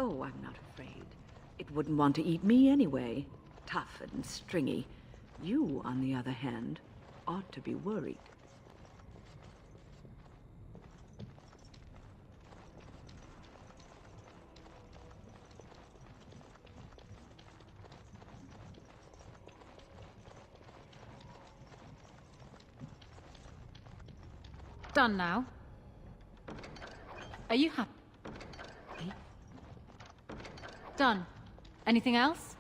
Oh, I'm not afraid. It wouldn't want to eat me anyway. Tough and stringy. You, on the other hand, ought to be worried. Done now. Are you happy? Done. Anything else?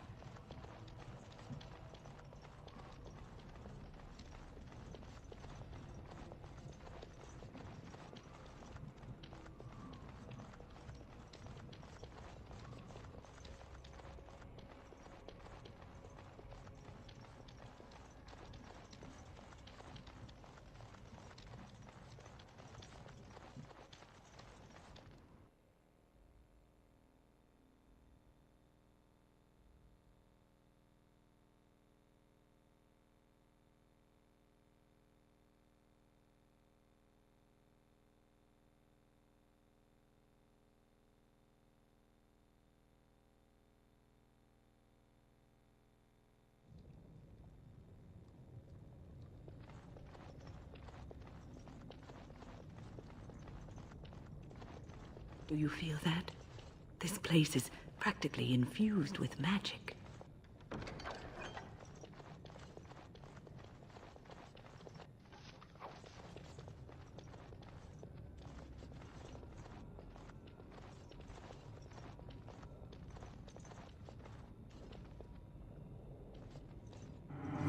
Do you feel that? This place is practically infused with magic.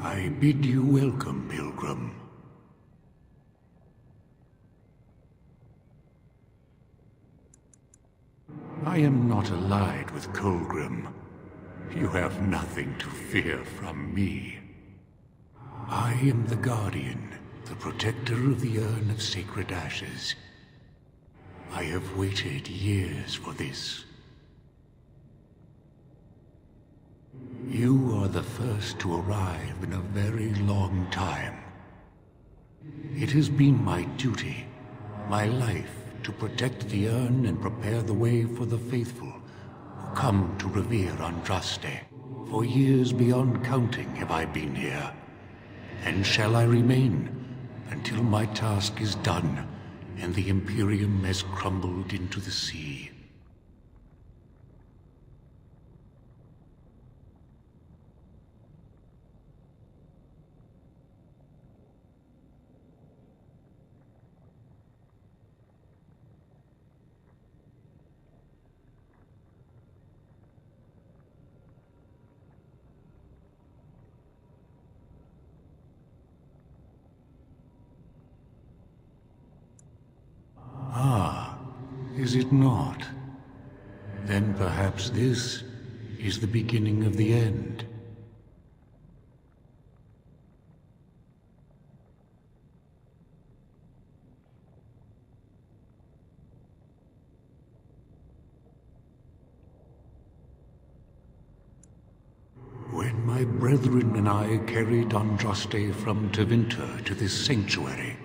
I bid you welcome, pilgrim. I am not allied with Colgrim. You have nothing to fear from me. I am the Guardian, the protector of the Urn of Sacred Ashes. I have waited years for this. You are the first to arrive in a very long time. It has been my duty, my life, to protect the urn and prepare the way for the faithful who come to revere Andraste. For years beyond counting have I been here, and shall I remain until my task is done and the Imperium has crumbled into the sea. Ah, is it not? Then perhaps this is the beginning of the end. When my brethren and I carried Andraste from Tevinter to this sanctuary,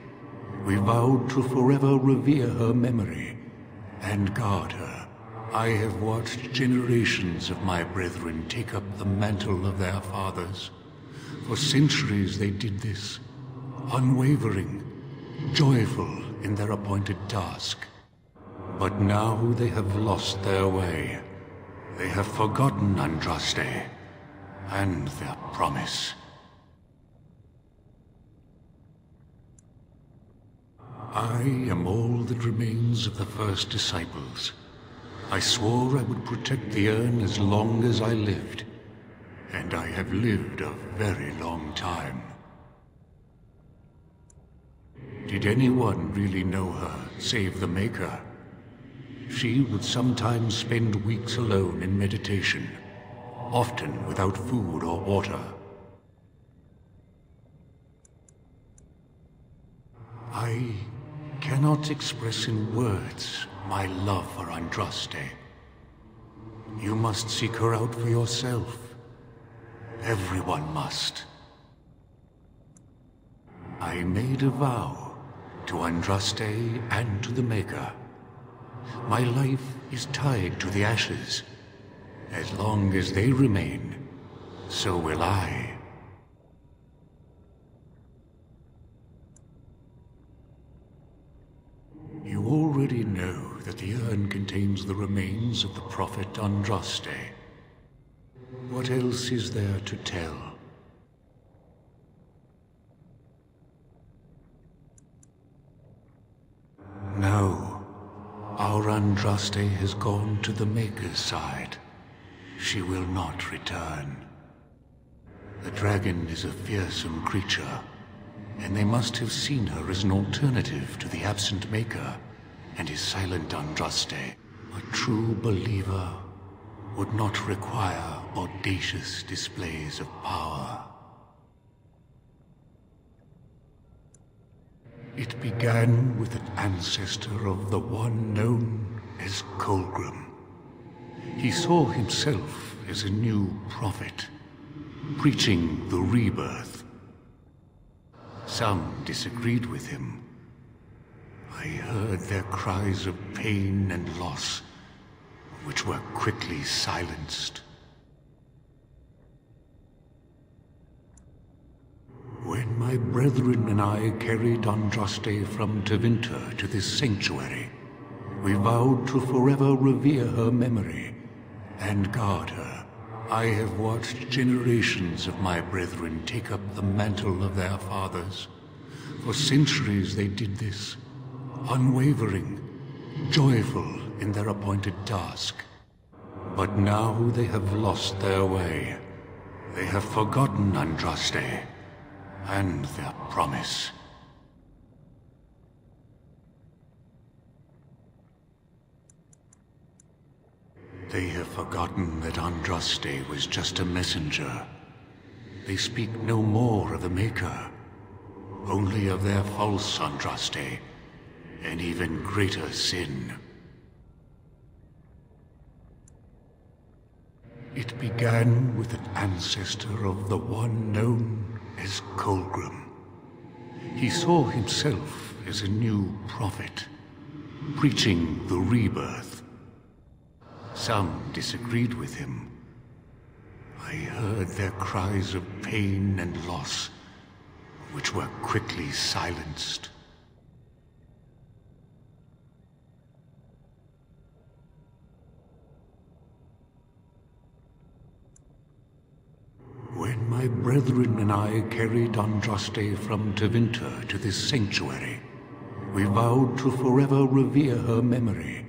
we vowed to forever revere her memory and guard her. I have watched generations of my brethren take up the mantle of their fathers. For centuries they did this, unwavering, joyful in their appointed task. But now they have lost their way. They have forgotten Andraste and their promise. I am all that remains of the first disciples. I swore I would protect the urn as long as I lived, and I have lived a very long time. Did anyone really know her, save the Maker? She would sometimes spend weeks alone in meditation, often without food or water. I cannot express in words my love for Andraste. You must seek her out for yourself. Everyone must. I made a vow to Andraste and to the Maker. My life is tied to the ashes. As long as they remain, so will I. You already know that the urn contains the remains of the prophet Andraste. What else is there to tell? No. Our Andraste has gone to the Maker's side. She will not return. The dragon is a fearsome creature, and they must have seen her as an alternative to the absent Maker and his silent Andraste. A true believer would not require audacious displays of power. It began with an ancestor of the one known as Colgrim. He saw himself as a new prophet, preaching the rebirth. Some disagreed with him. I heard their cries of pain and loss, which were quickly silenced. When my brethren and I carried Andraste from Tevinter to this sanctuary, we vowed to forever revere her memory and guard her. I have watched generations of my brethren take up the mantle of their fathers. For centuries they did this, unwavering, joyful in their appointed task. But now they have lost their way. They have forgotten Andraste and their promise. They have forgotten that Andraste was just a messenger. They speak no more of the Maker, only of their false Andraste, and even greater sin. It began with an ancestor of the one known as Colgrim. He saw himself as a new prophet, preaching the rebirth. Some disagreed with him. I heard their cries of pain and loss, which were quickly silenced. When my brethren and I carried Andraste from Tevinter to this sanctuary, we vowed to forever revere her memory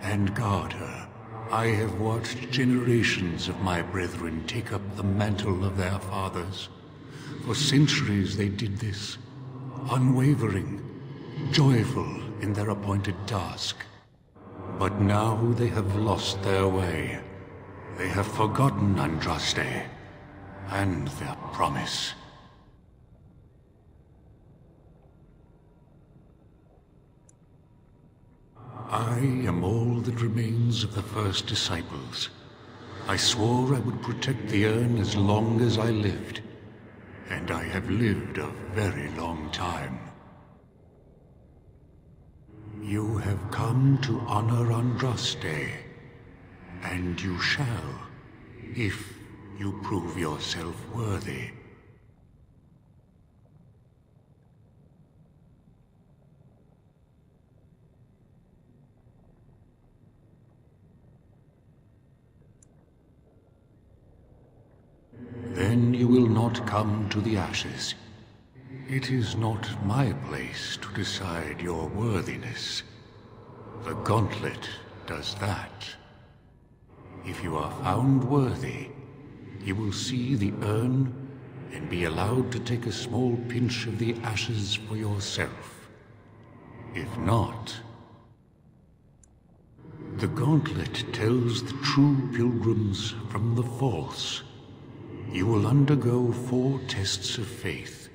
and guard her. I have watched generations of my brethren take up the mantle of their fathers. For centuries they did this, unwavering, joyful in their appointed task. But now they have lost their way. They have forgotten Andraste and their promise. I am all that remains of the first disciples. I swore I would protect the urn as long as I lived, and I have lived a very long time. You have come to honor Andraste, and you shall, if you prove yourself worthy. Then you will not come to the ashes. It is not my place to decide your worthiness. The gauntlet does that. If you are found worthy, you will see the urn and be allowed to take a small pinch of the ashes for yourself. If not, the gauntlet tells the true pilgrims from the false. You will undergo 4 tests of faith,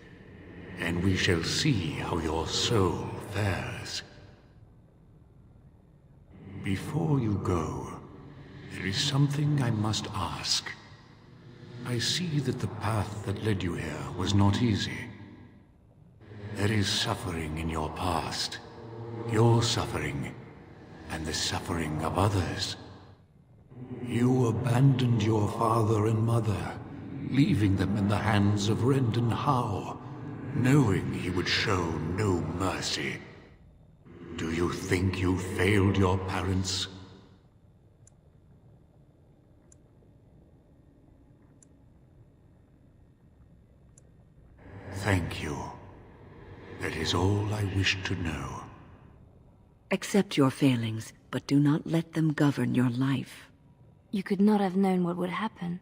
and we shall see how your soul fares. Before you go, there is something I must ask. I see that the path that led you here was not easy. There is suffering in your past. Your suffering and the suffering of others. You abandoned your father and mother, leaving them in the hands of Rendon Howe, knowing he would show no mercy. Do you think you failed your parents? Thank you. That is all I wish to know. Accept your failings, but do not let them govern your life. You could not have known what would happen.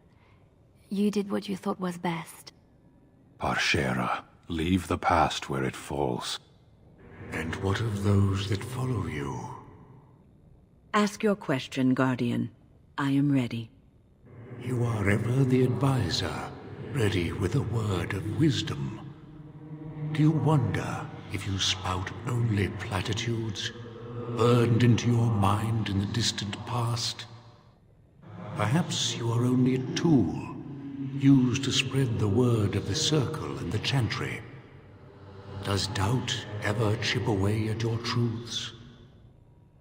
You did what you thought was best. Parshera, leave the past where it falls. And what of those that follow you? Ask your question, Guardian. I am ready. You are ever the advisor, ready with a word of wisdom. Do you wonder if you spout only platitudes, burned into your mind in the distant past? Perhaps you are only a tool, used to spread the word of the Circle and the Chantry. Does doubt ever chip away at your truths?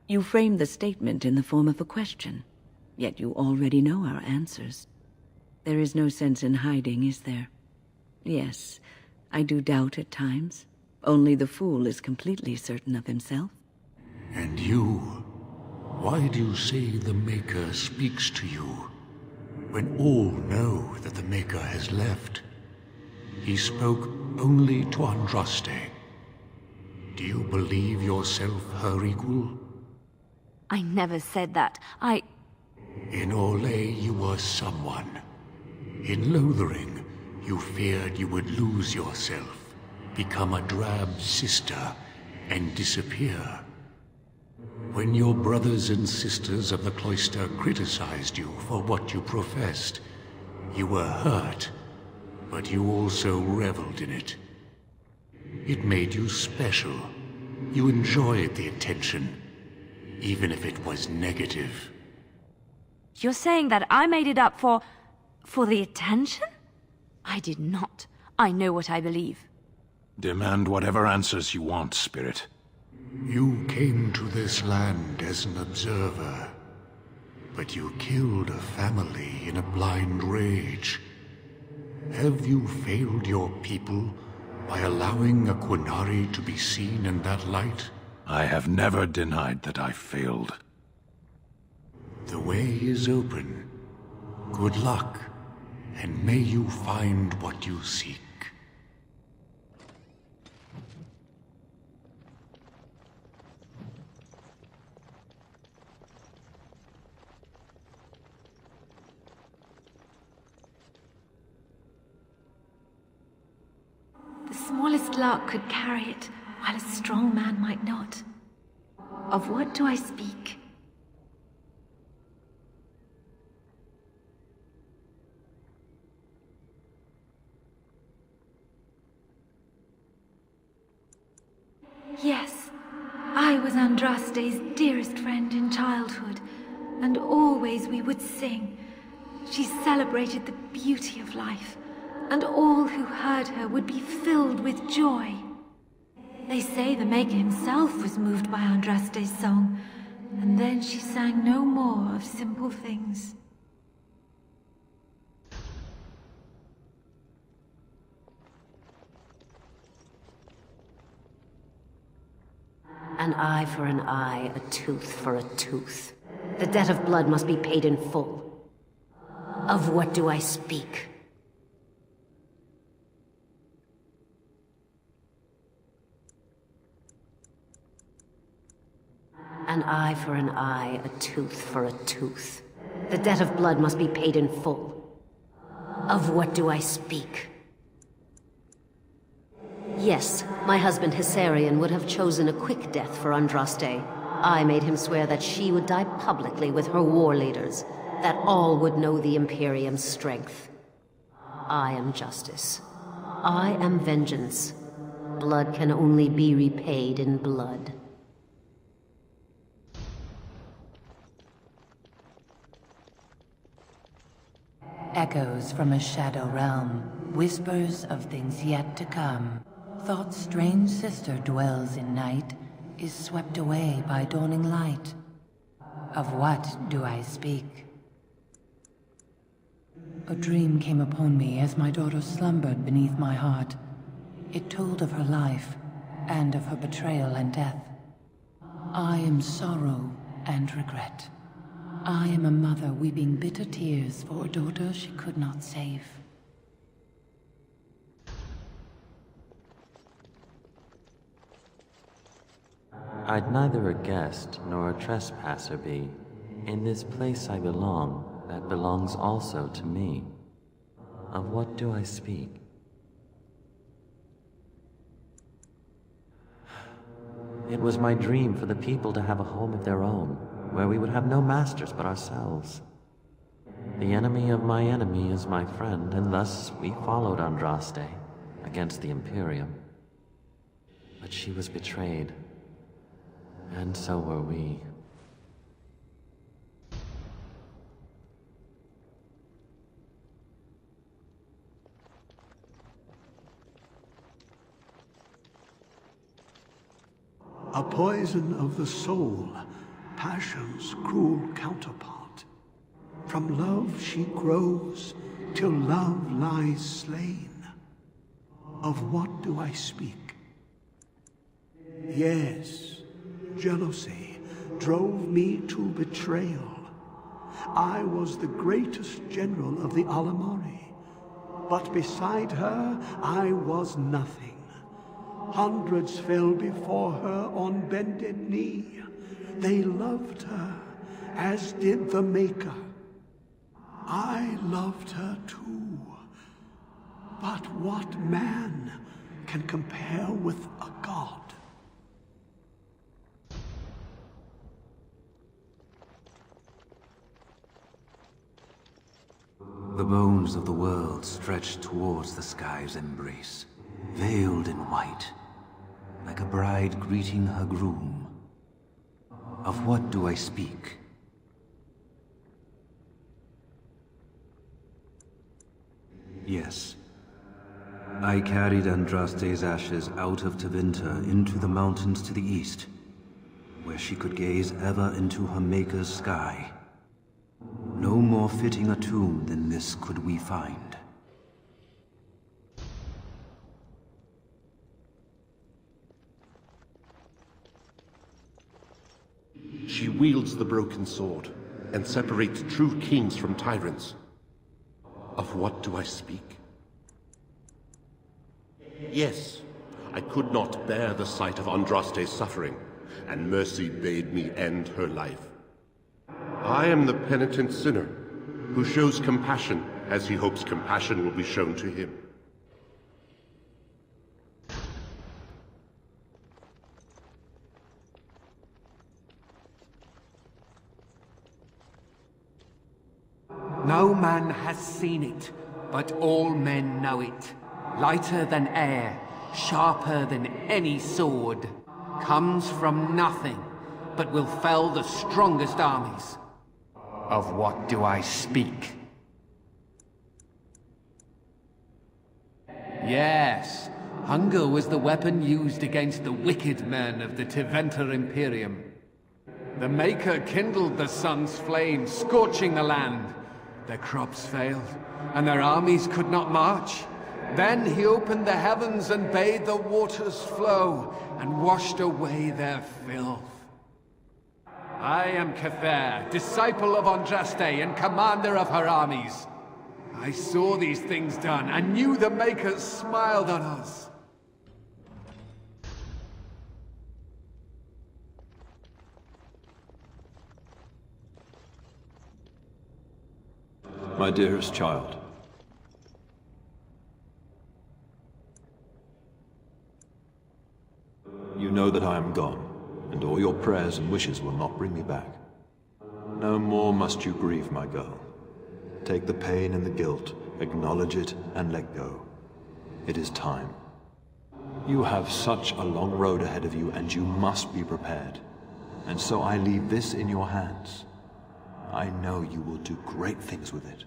You frame the statement in the form of a question, yet you already know our answers. There is no sense in hiding, is there? Yes, I do doubt at times. Only the fool is completely certain of himself. And you? Why do you say the Maker speaks to you, when all know that the Maker has left? He spoke only to Andraste. Do you believe yourself her equal? I never said that. In Orlais you were someone. In Lothering, you feared you would lose yourself, become a drab sister, and disappear. When your brothers and sisters of the cloister criticized you for what you professed, you were hurt, but you also reveled in it. It made you special. You enjoyed the attention, even if it was negative. You're saying that I made it up for the attention? I did not. I know what I believe. Demand whatever answers you want, Spirit. You came to this land as an observer, but you killed a family in a blind rage. Have you failed your people by allowing a Qunari to be seen in that light? I have never denied that I failed. The way is open. Good luck, and may you find what you seek. The smallest lark could carry it, while a strong man might not. Of what do I speak? Yes, I was Andraste's dearest friend in childhood, and always we would sing. She celebrated the beauty of life, and all who heard her would be filled with joy. They say the Maker himself was moved by Andraste's song, and then she sang no more of simple things. An eye for an eye, a tooth for a tooth. The debt of blood must be paid in full. Of what do I speak? An eye for an eye, a tooth for a tooth. The debt of blood must be paid in full. Of what do I speak? Yes, my husband Hissarion would have chosen a quick death for Andraste. I made him swear that she would die publicly with her war leaders, that all would know the Imperium's strength. I am justice. I am vengeance. Blood can only be repaid in blood. Echoes from a shadow realm, whispers of things yet to come. Thought's strange sister dwells in night, is swept away by dawning light. Of what do I speak? A dream came upon me as my daughter slumbered beneath my heart. It told of her life, and of her betrayal and death. I am sorrow and regret. I am a mother weeping bitter tears for a daughter she could not save. I'd neither a guest nor a trespasser be. In this place I belong, that belongs also to me. Of what do I speak? It was my dream for the people to have a home of their own, where we would have no masters but ourselves. The enemy of my enemy is my friend, and thus we followed Andraste against the Imperium. But she was betrayed, and so were we. A poison of the soul, passion's cruel counterpart. From love she grows, till love lies slain. Of what do I speak? Yes, jealousy drove me to betrayal. I was the greatest general of the Alamari, but beside her I was nothing. Hundreds fell before her on bended knee. They loved her, as did the Maker. I loved her too. But what man can compare with a god? The bones of the world stretched towards the sky's embrace, veiled in white, like a bride greeting her groom. Of what do I speak? Yes. I carried Andraste's ashes out of Tevinter into the mountains to the east, where she could gaze ever into her Maker's sky. No more fitting a tomb than this could we find. She wields the broken sword, and separates true kings from tyrants. Of what do I speak? Yes, I could not bear the sight of Andraste's suffering, and mercy bade me end her life. I am the penitent sinner, who shows compassion as he hopes compassion will be shown to him. No man has seen it, but all men know it. Lighter than air, sharper than any sword. Comes from nothing, but will fell the strongest armies. Of what do I speak? Yes, hunger was the weapon used against the wicked men of the Tevinter Imperium. The Maker kindled the sun's flame, scorching the land. Their crops failed, and their armies could not march. Then he opened the heavens and bade the waters flow, and washed away their filth. I am Kefir, disciple of Andraste and commander of her armies. I saw these things done, and knew the Makers smiled on us. My dearest child. You know that I am gone, and all your prayers and wishes will not bring me back. No more must you grieve, my girl. Take the pain and the guilt, acknowledge it, and let go. It is time. You have such a long road ahead of you, and you must be prepared. And so I leave this in your hands. I know you will do great things with it.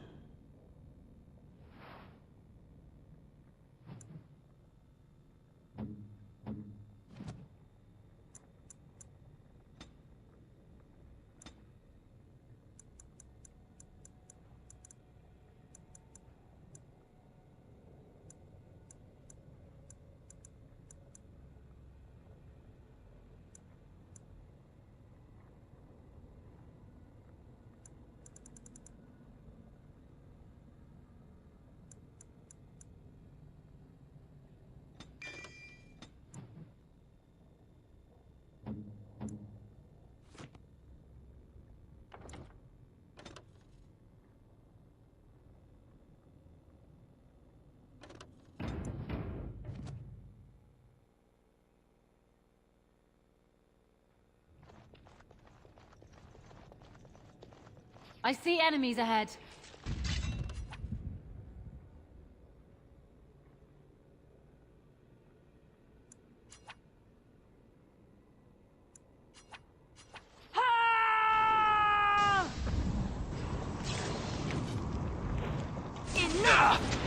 I see enemies ahead.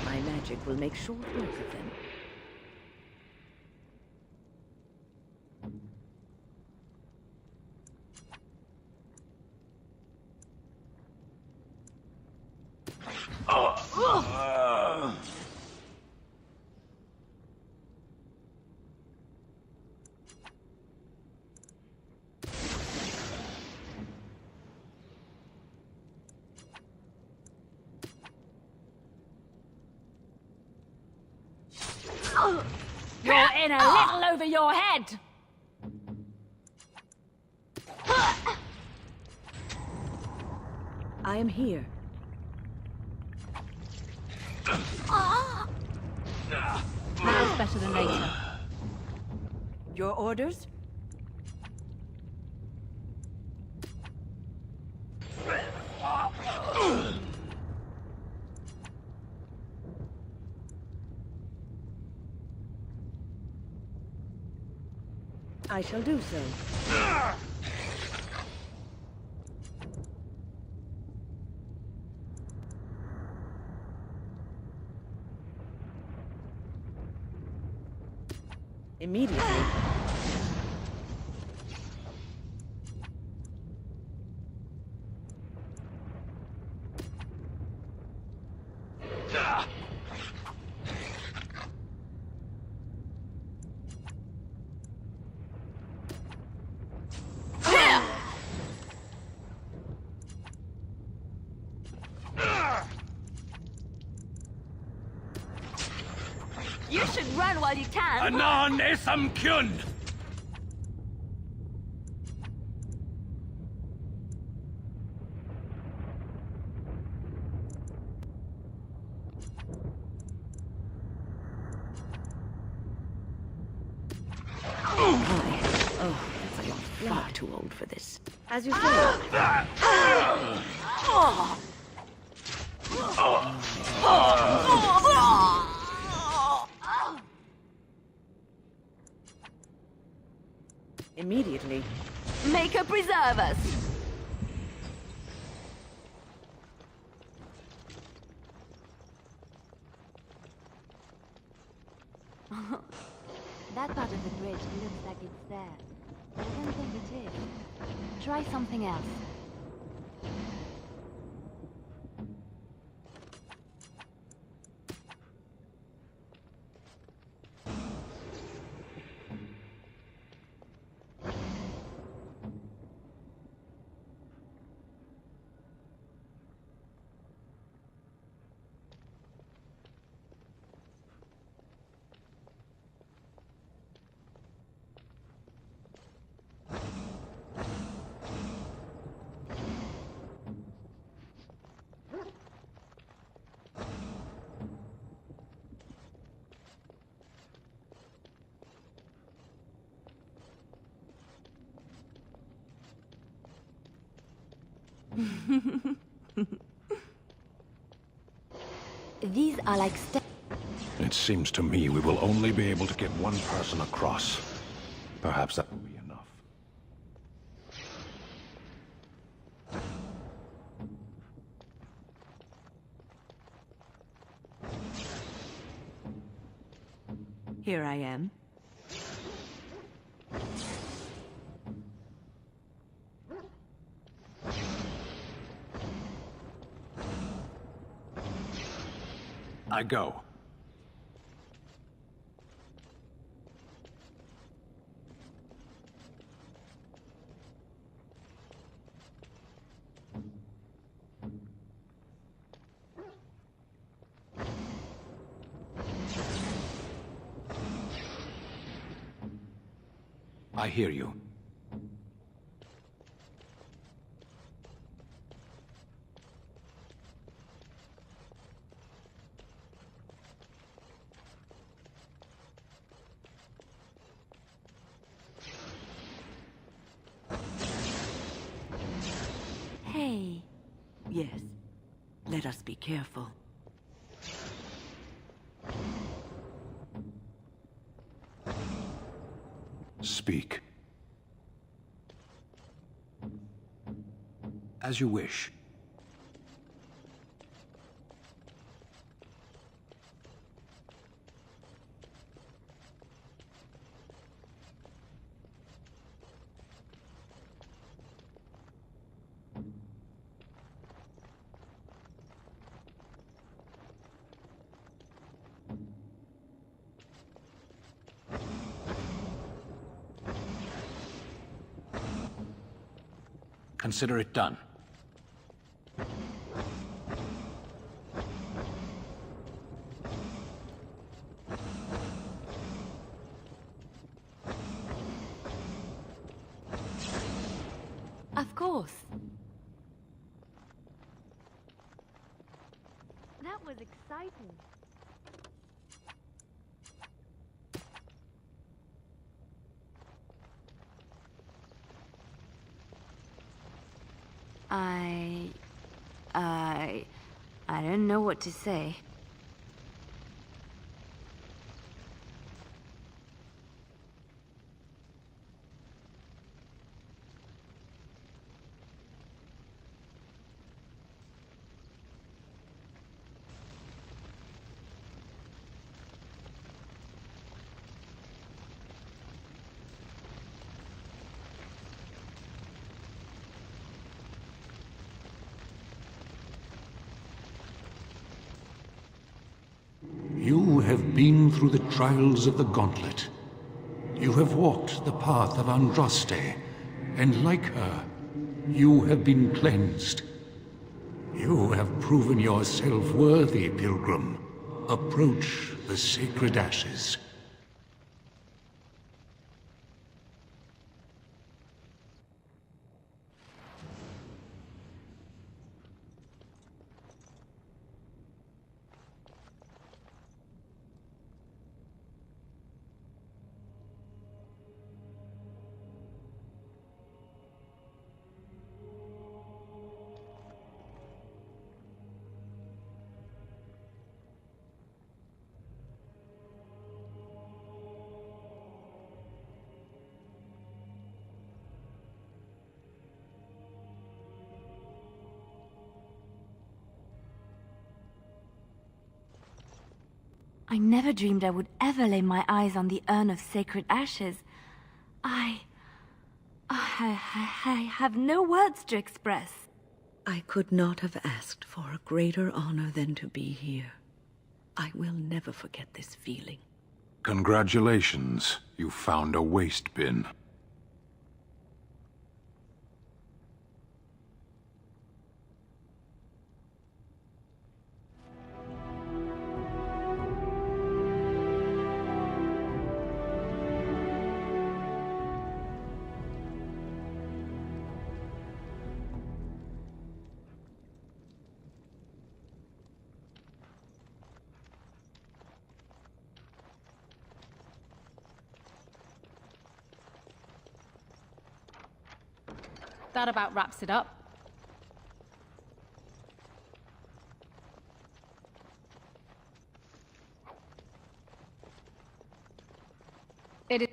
My magic will make short work of them. You're in a little over your head! I am here. Now's better than later. Your orders? I shall do so. Immediately. You should run while you can! Anon esam kyun! Far too old for this. As you say. Immediately. Maker preserve us! That part of the bridge looks like it's there. But I don't think it is. Try something else. These are like steps. It seems to me we will only be able to get one person across. Perhaps that will be enough. Here I am. I go. I hear you. let us be careful. Speak. As you wish. Consider it done. Of course. That was exciting. I don't know what to say. You have been through the trials of the Gauntlet. You have walked the path of Andraste, and like her, you have been cleansed. You have proven yourself worthy, Pilgrim. Approach the sacred ashes. I never dreamed I would ever lay my eyes on the urn of sacred ashes. I have no words to express. I could not have asked for a greater honor than to be here. I will never forget this feeling. Congratulations, you found a waste bin. That about wraps it up. It is.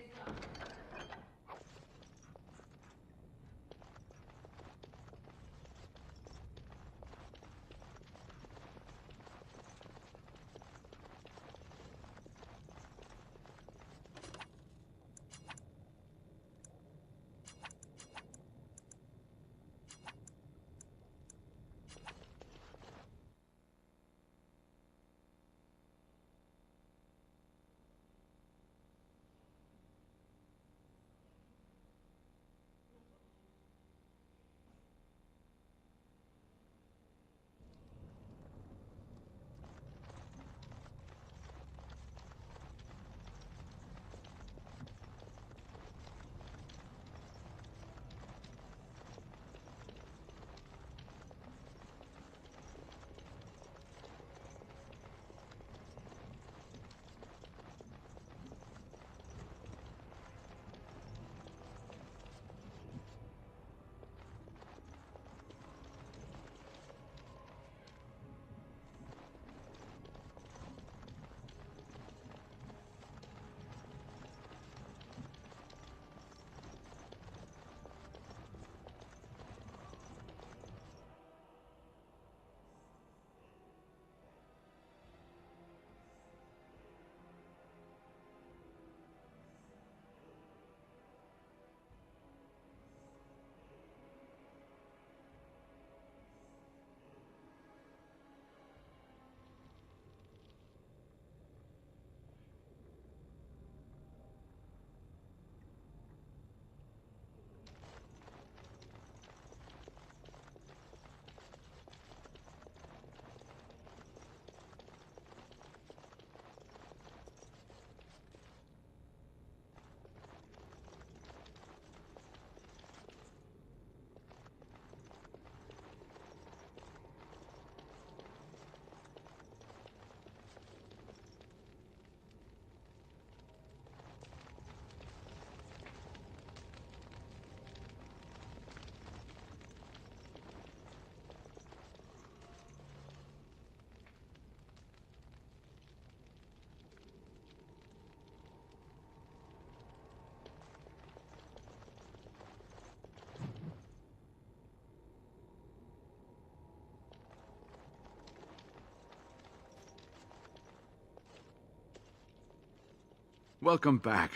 Welcome back.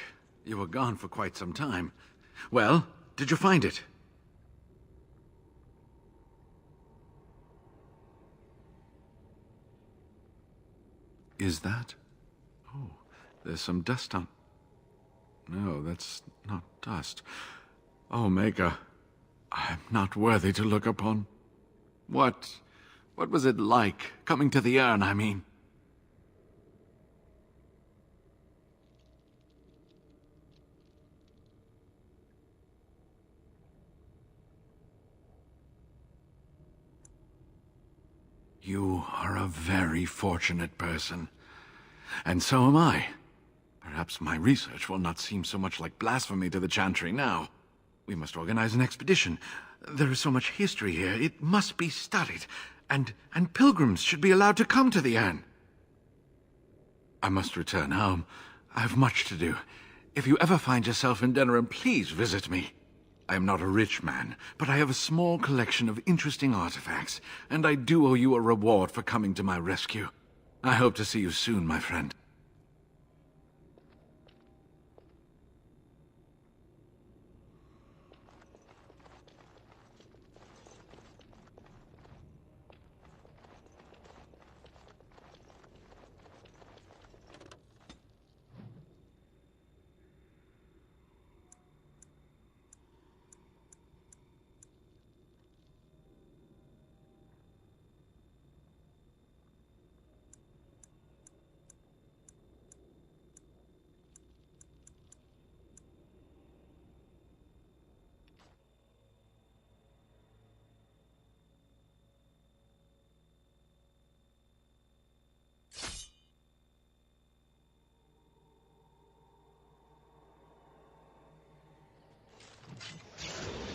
You were gone for quite some time. Well, did you find it? Is that? Oh, there's some dust on... No, that's not dust. Oh, Maker, I'm not worthy to look upon. What was it like, coming to the urn, I mean? You are a very fortunate person. And so am I. Perhaps my research will not seem so much like blasphemy to the Chantry now. We must organize an expedition. There is so much history here, it must be studied. And pilgrims should be allowed to come to the urn. I must return home. I have much to do. If you ever find yourself in Denerim, please visit me. I am not a rich man, but I have a small collection of interesting artifacts, and I do owe you a reward for coming to my rescue. I hope to see you soon, my friend.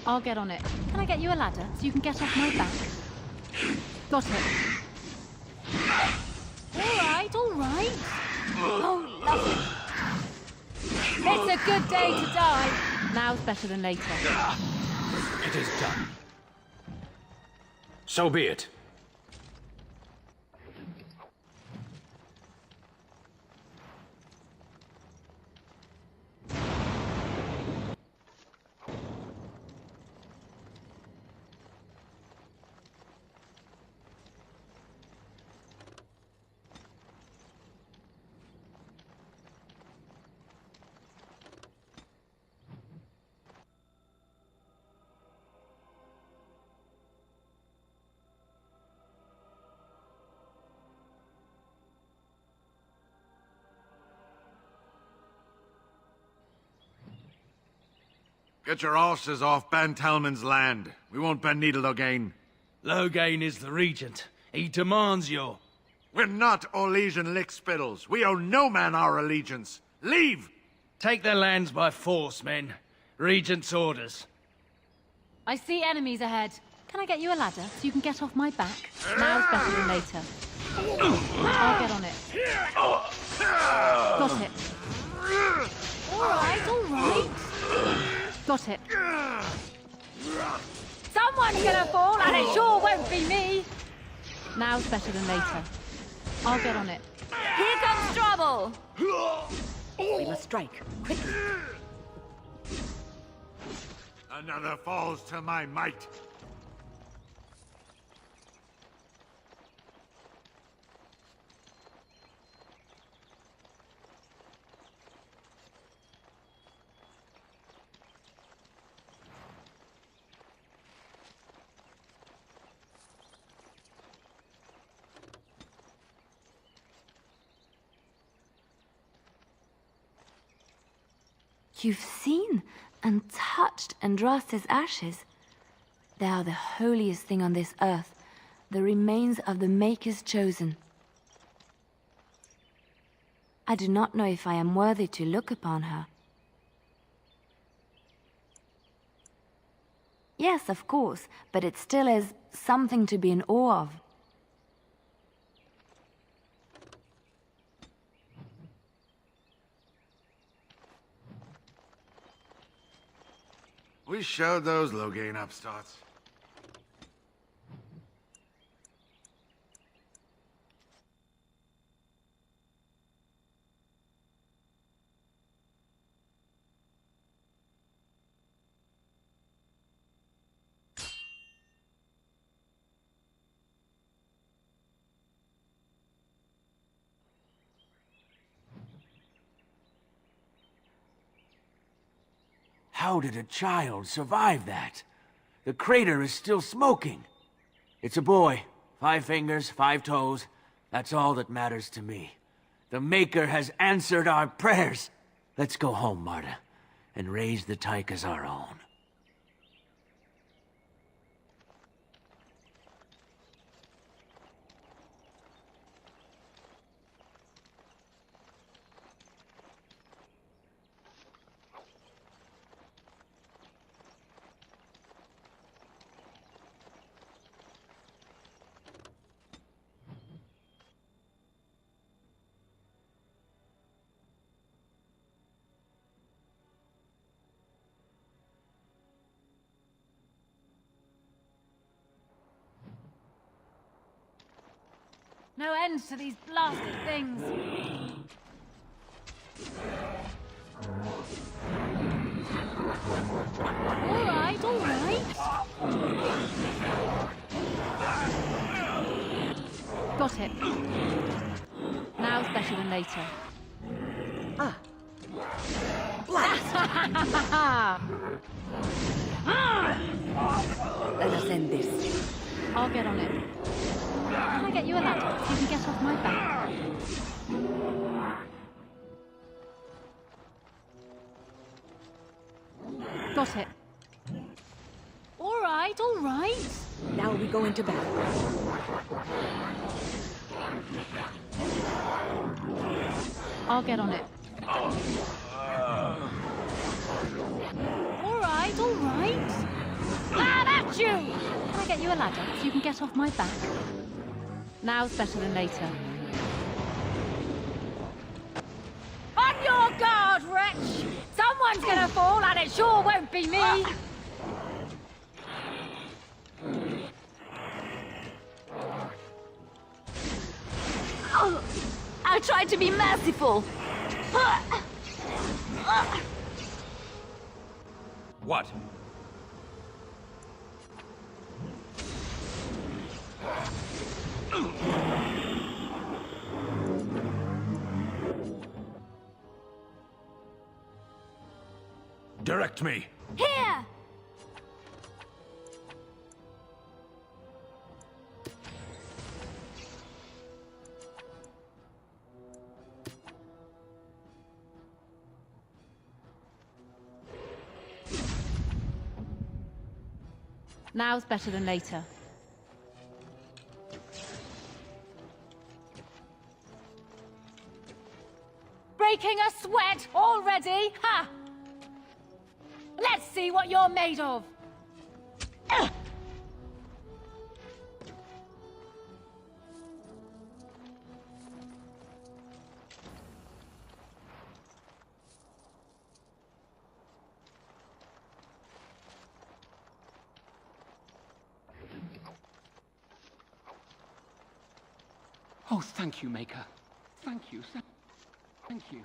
I'll get on it. Can I get you a ladder so you can get off my back? Got it. All right. Oh, lovely. It's a good day to die. Now's better than later. It is done. So be it. Get your horses off Ban Talman's land. We won't bend needle Loghain. Loghain is the regent. He demands your... We're not Orlesian lickspittles. We owe no man our allegiance. Leave! Take their lands by force, men. Regent's orders. I see enemies ahead. Can I get you a ladder so you can get off my back? Now's better than later. I'll get on it. Got it. All right. Got it. Someone's gonna fall, and it sure won't be me. Now's better than later. I'll get on it. Here comes trouble! We must strike, quickly. Another falls to my might. You've seen and touched Andraste's ashes. They are the holiest thing on this earth, the remains of the Maker's Chosen. I do not know if I am worthy to look upon her. Yes, of course, but it still is something to be in awe of. We showed those Loghain upstarts. How did a child survive that? The crater is still smoking. It's a boy. 5 fingers, 5 toes. That's all that matters to me. The Maker has answered our prayers. Let's go home, Marta, and raise the Tyke as our own. No end to these blasted things. All right, all right. Got it. Now's better than later. Ah. Blast! Let us end this. I'll get on it. Can I get you a ladder so you can get off my back? Got it. All right, all right. Now we go into battle. I'll get on it. All right, all right. Ah, that's you! Can I get you a ladder so you can get off my back? Now's better than later. On your guard, wretch! Someone's gonna fall, and it sure won't be me! Oh, I tried to be merciful. What? Direct me. Here! Now's better than later. Breaking a sweat already? Ha! Let's see what you're made of! Oh, thank you, Maker. Thank you. Thank you.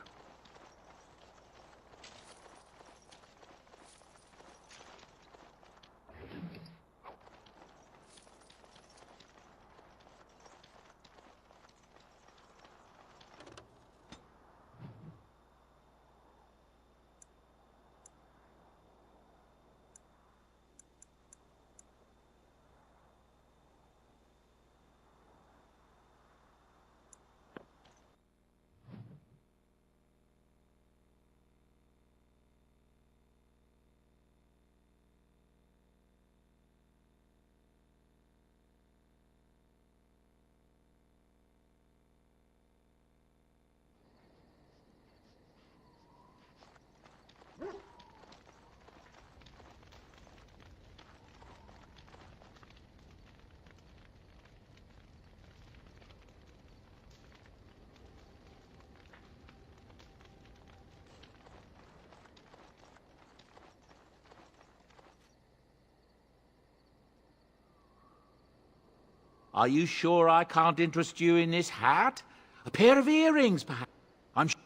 Are you sure I can't interest you in this hat? A pair of earrings, perhaps? I'm sure.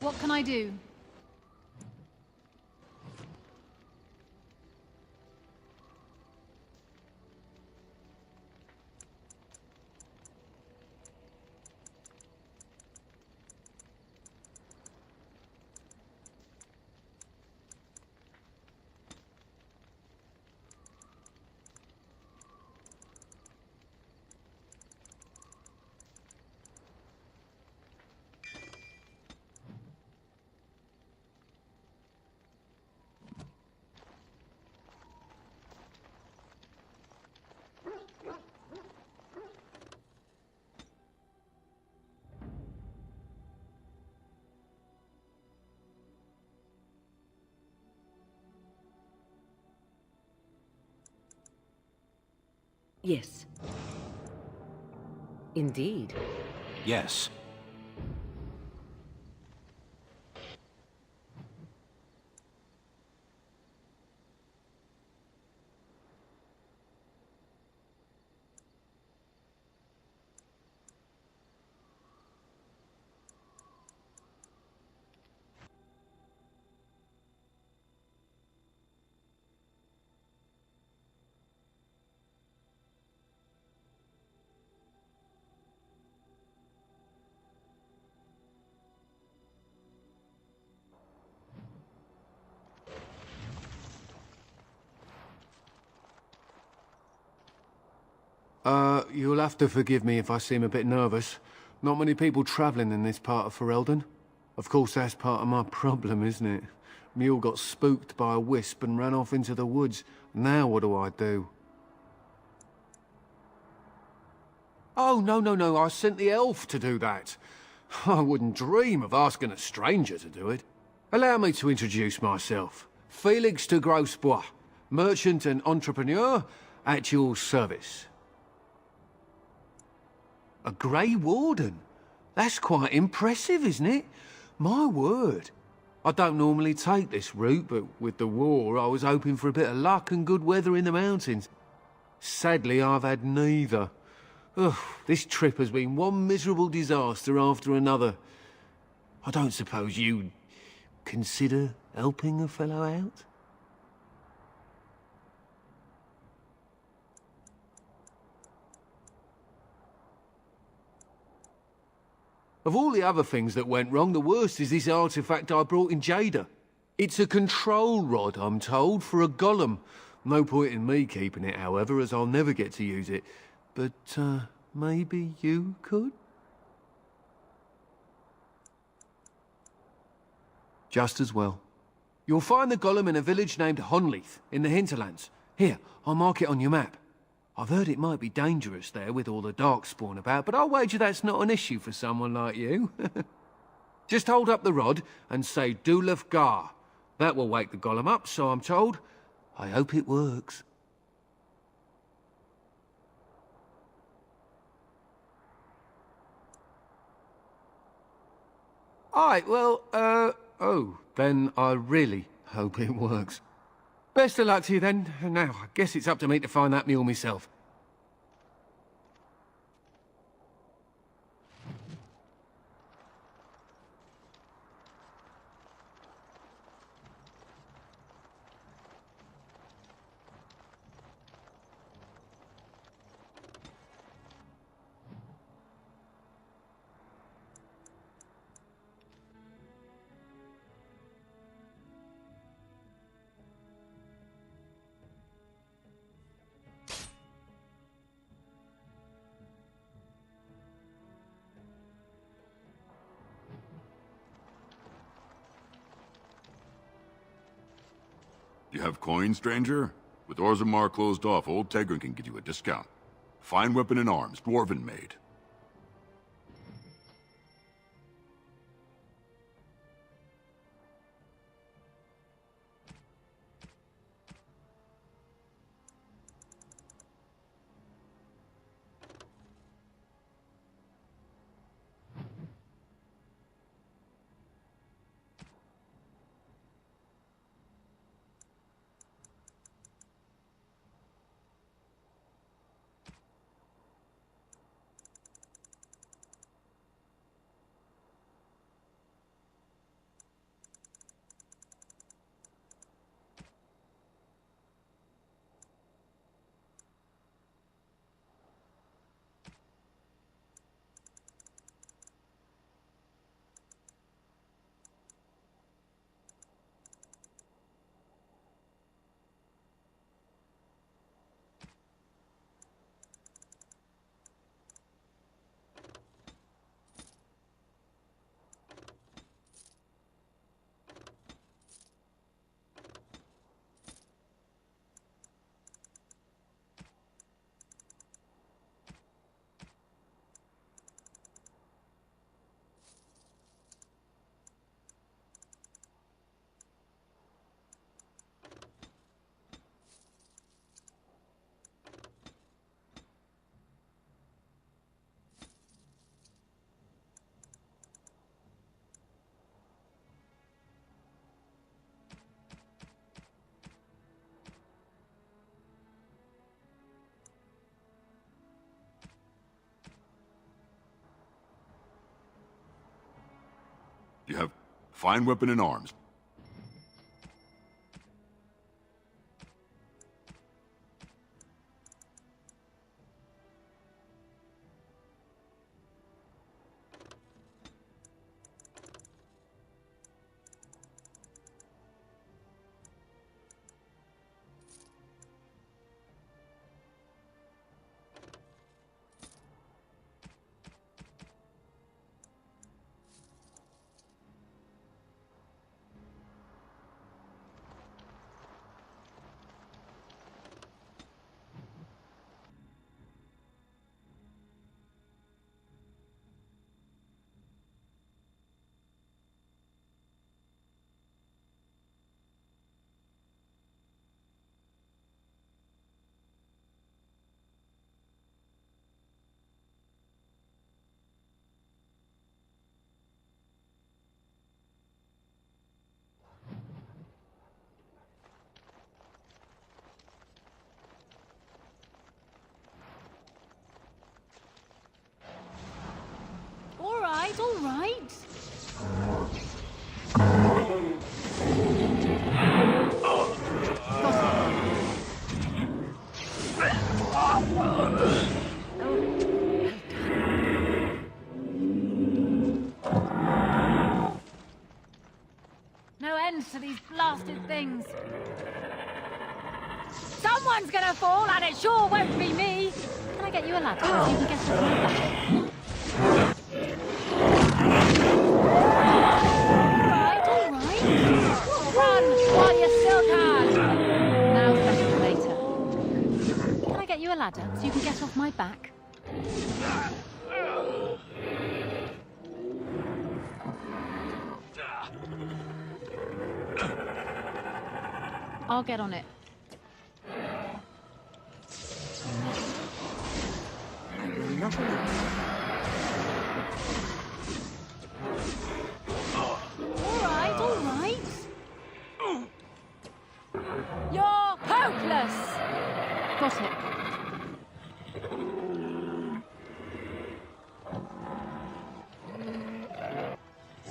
What can I do? Yes. Indeed. Yes. You'll have to forgive me if I seem a bit nervous. Not many people travelling in this part of Ferelden. Of course, that's part of my problem, isn't it? Mule got spooked by a wisp and ran off into the woods. Now what do I do? Oh, no, I sent the elf to do that. I wouldn't dream of asking a stranger to do it. Allow me to introduce myself. Felix de Grosbois, merchant and entrepreneur at your service. A Grey Warden? That's quite impressive, isn't it? My word. I don't normally take this route, but with the war, I was hoping for a bit of luck and good weather in the mountains. Sadly, I've had neither. Ugh, this trip has been one miserable disaster after another. I don't suppose you'd consider helping a fellow out? Of all the other things that went wrong, the worst is this artifact I brought in Jada. It's a control rod, I'm told, for a golem. No point in me keeping it, however, as I'll never get to use it. But, maybe you could? Just as well. You'll find the golem in a village named Honleith, in the hinterlands. Here, I'll mark it on your map. I've heard it might be dangerous there with all the darkspawn about, but I'll wager that's not an issue for someone like you. Just hold up the rod and say Dulaf Gar. That will wake the golem up, so I'm told. I hope it works. Alright, well, oh, then I really hope it works. Best of luck to you then. Now, I guess it's up to me to find that mule myself. You have coin, stranger? With Orzammar closed off, old Tegrin can get you a discount. Fine weapon and arms, dwarven made. You have fine weapon and arms. All right. No end to these blasted things. Someone's gonna fall, and it sure won't be me. Can I get you a ladder so you can get off my back? All right. Run while you still can. Now better than later. Can I get you a ladder so you can get off my back? I'll get on it. All right. You're hopeless! Got it.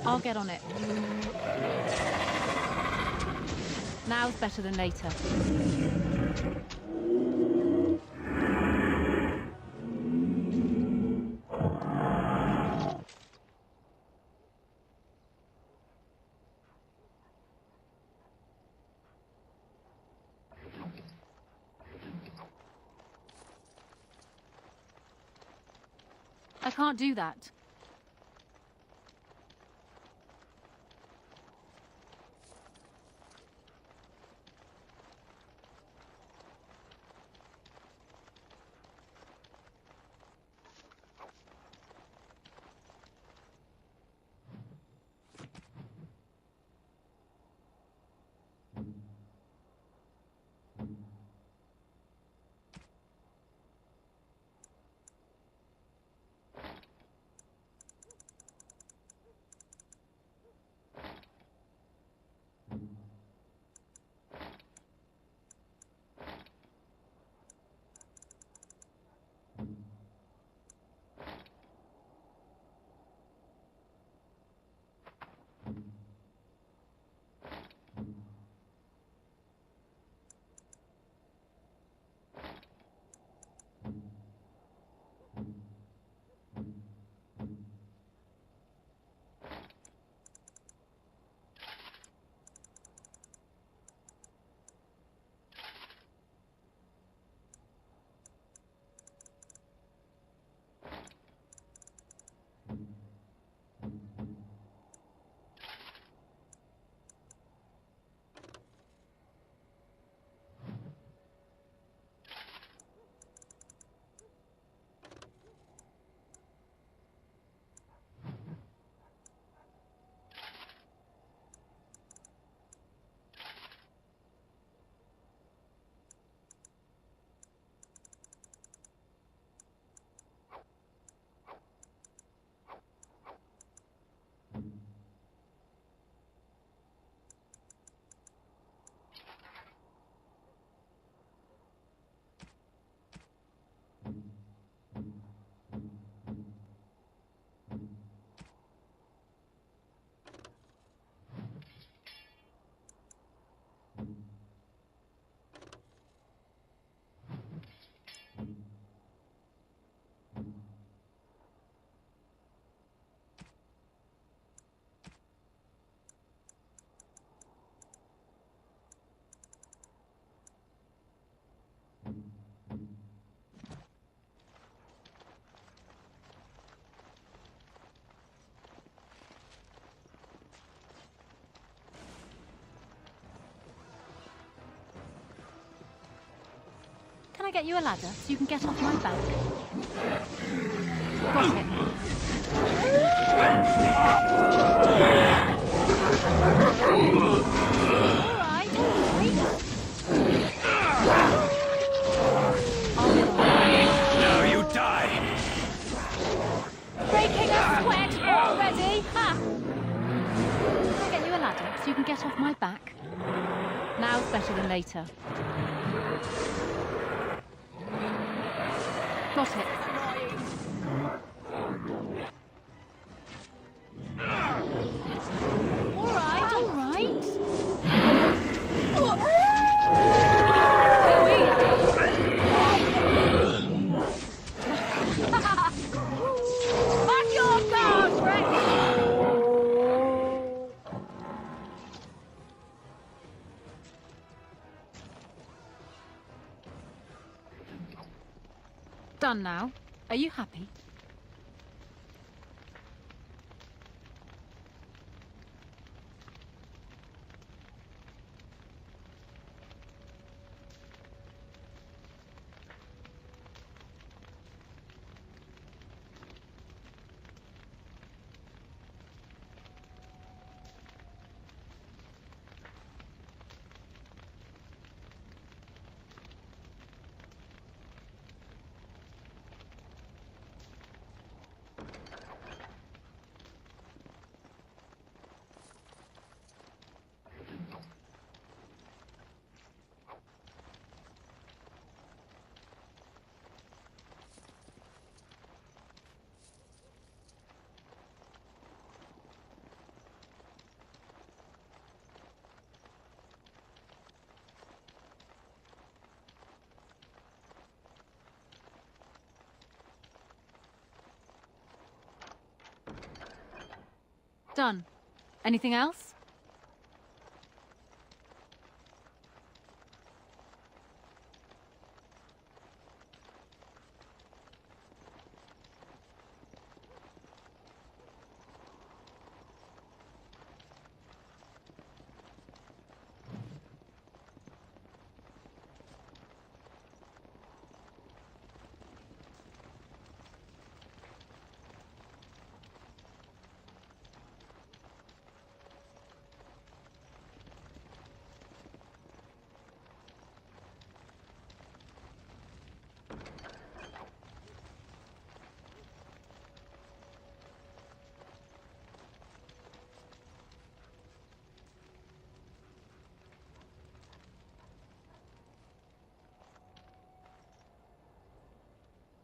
I'll get on it. Now's better than later. I can't do that. get you a ladder so you can get off my back? Got it. Alright, Now you die! Breaking a sweat already! Ha! Can I get you a ladder so you can get off my back? Now's better than later. Got it. Alright, alright. On your guard, Rex! Done now. Are you happy? Done. Anything else?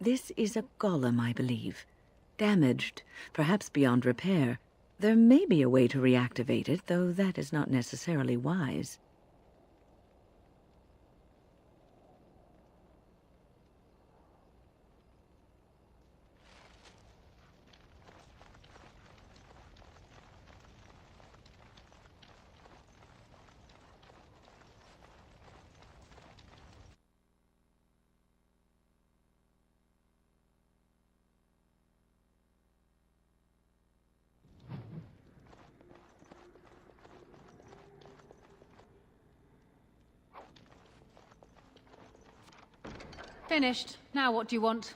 This is a golem, I believe. Damaged, perhaps beyond repair. There may be a way to reactivate it, though that is not necessarily wise. Finished. Now what do you want?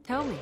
Tell me.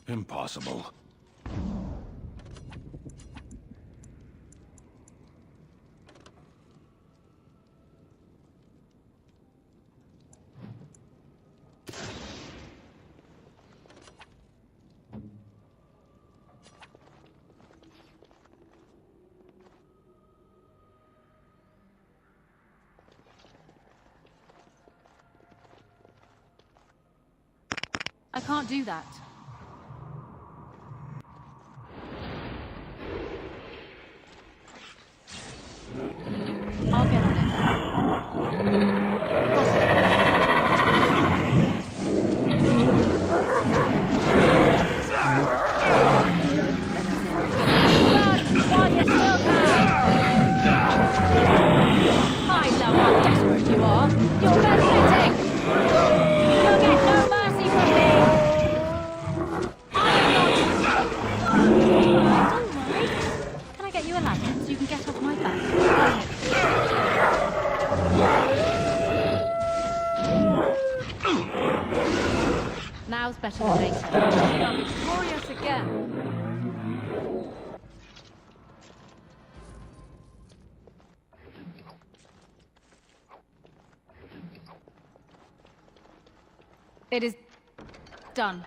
Impossible. I can't do that. I'll get on I know how desperate you are. You're pathetic. You'll get no mercy from me. Can I get you a ladder so you can get off my back? Now's better than later. I'll be glorious again. It is done.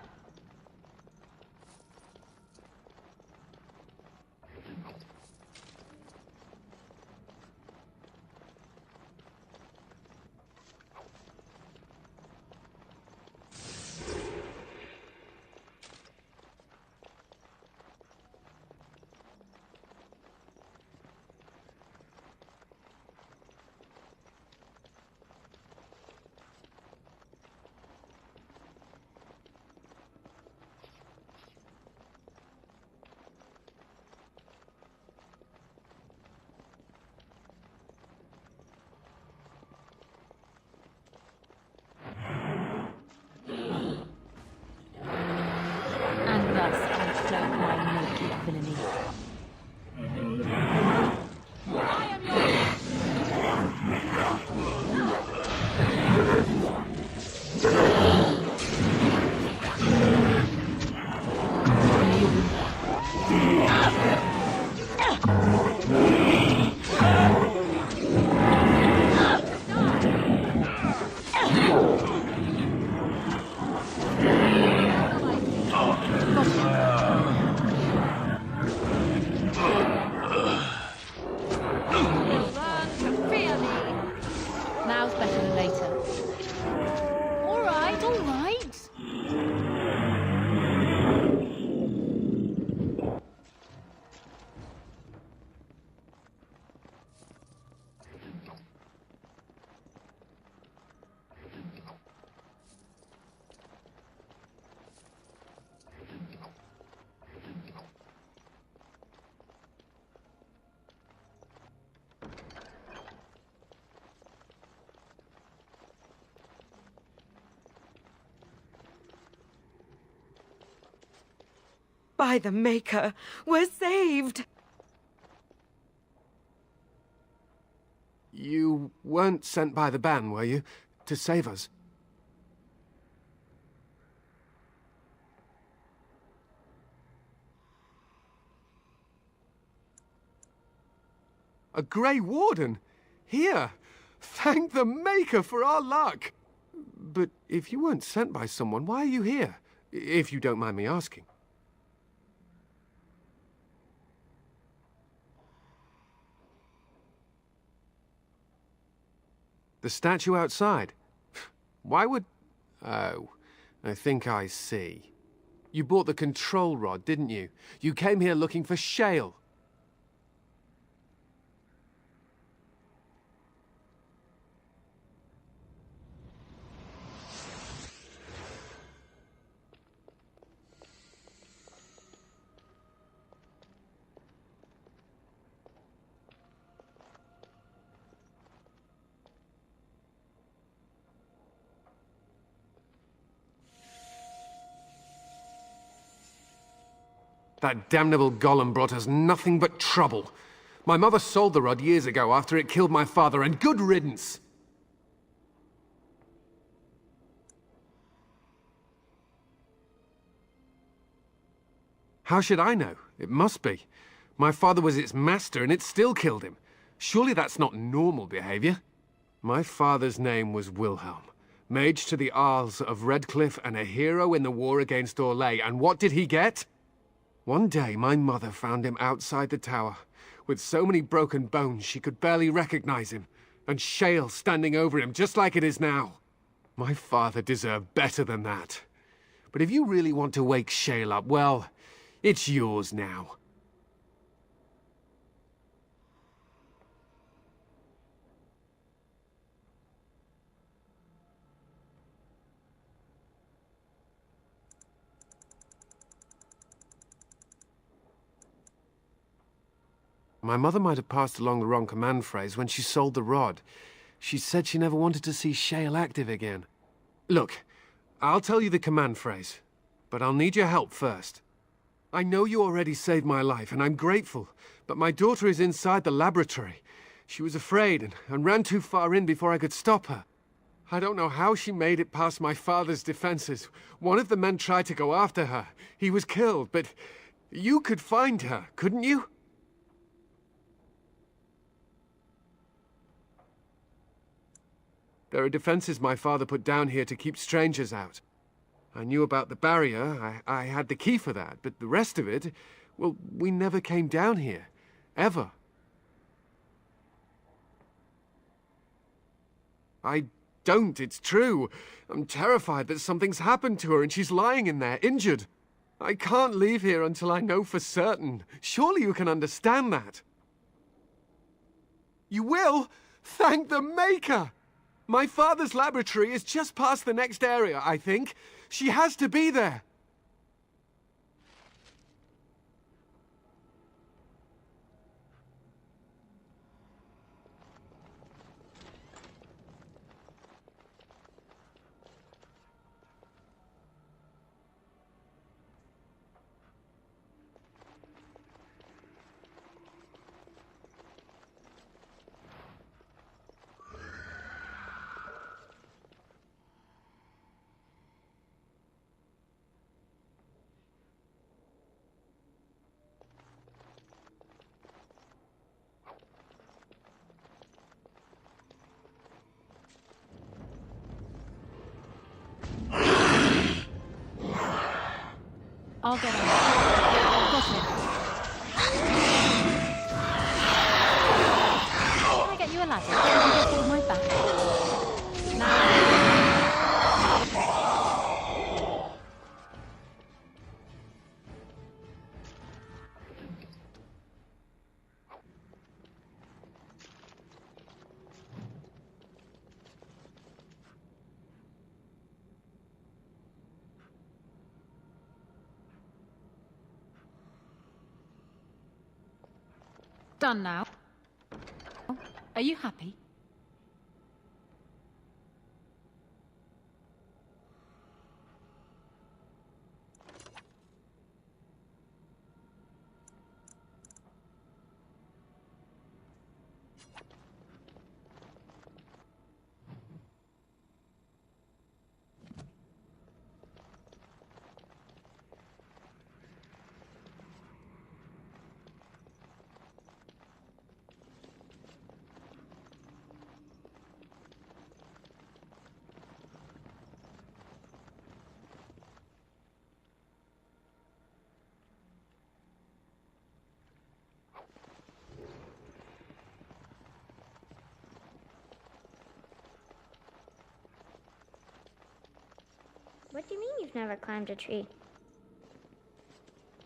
By the Maker, we're saved! You weren't sent by the Ban, were you? To save us? A Grey Warden? Here! Thank the Maker for our luck! But if you weren't sent by someone, why are you here? If you don't mind me asking. The statue outside? Why would... Oh, I think I see. You bought the control rod, didn't you? You came here looking for Shale. That damnable golem brought us nothing but trouble. My mother sold the rod years ago after it killed my father, and good riddance! How should I know? It must be. My father was its master, and it still killed him. Surely that's not normal behavior. My father's name was Wilhelm, mage to the Arls of Redcliffe and a hero in the war against Orlais. And what did he get? One day, my mother found him outside the tower, with so many broken bones she could barely recognize him, and Shale standing over him just like it is now. My father deserved better than that. But if you really want to wake Shale up, well, it's yours now. My mother might have passed along the wrong command phrase when she sold the rod. She said she never wanted to see Shale active again. Look, I'll tell you the command phrase, but I'll need your help first. I know you already saved my life, and I'm grateful, but my daughter is inside the laboratory. She was afraid and ran too far in before I could stop her. I don't know how she made it past my father's defenses. One of the men tried to go after her. He was killed, but you could find her, couldn't you? There are defenses my father put down here to keep strangers out. I knew about the barrier, I had the key for that, but the rest of it, well, we never came down here. Ever. I don't, it's true. I'm terrified that something's happened to her and she's lying in there, injured. I can't leave here until I know for certain. Surely you can understand that. You will? Thank the Maker! My father's laboratory is just past the next area, I think. She has to be there. I'll get on. Got it. Can I get you a ladder? You can get hold my back. Now. Done now. Are you happy? What do you mean you've never climbed a tree?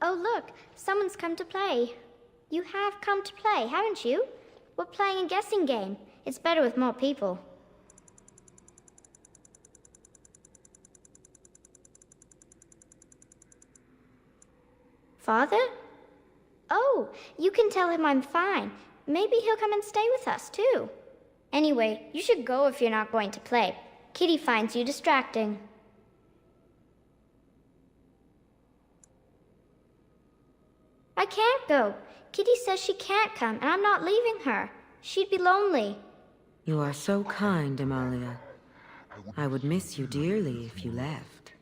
Oh, look, someone's come to play. You have come to play, haven't you? We're playing a guessing game. It's better with more people. Father? Oh, you can tell him I'm fine. Maybe he'll come and stay with us, too. Anyway, you should go if you're not going to play. Kitty finds you distracting. I can't go. Kitty says she can't come, and I'm not leaving her. She'd be lonely. You are so kind, Amalia. I would miss you dearly if you left.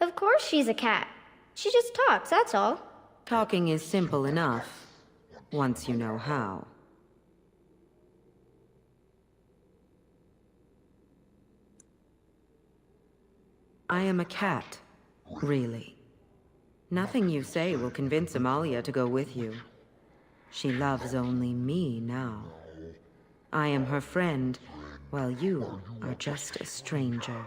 Of course she's a cat. She just talks, that's all. Talking is simple enough, once you know how. I am a cat, really. Nothing you say will convince Amalia to go with you. She loves only me now. I am her friend, while you are just a stranger.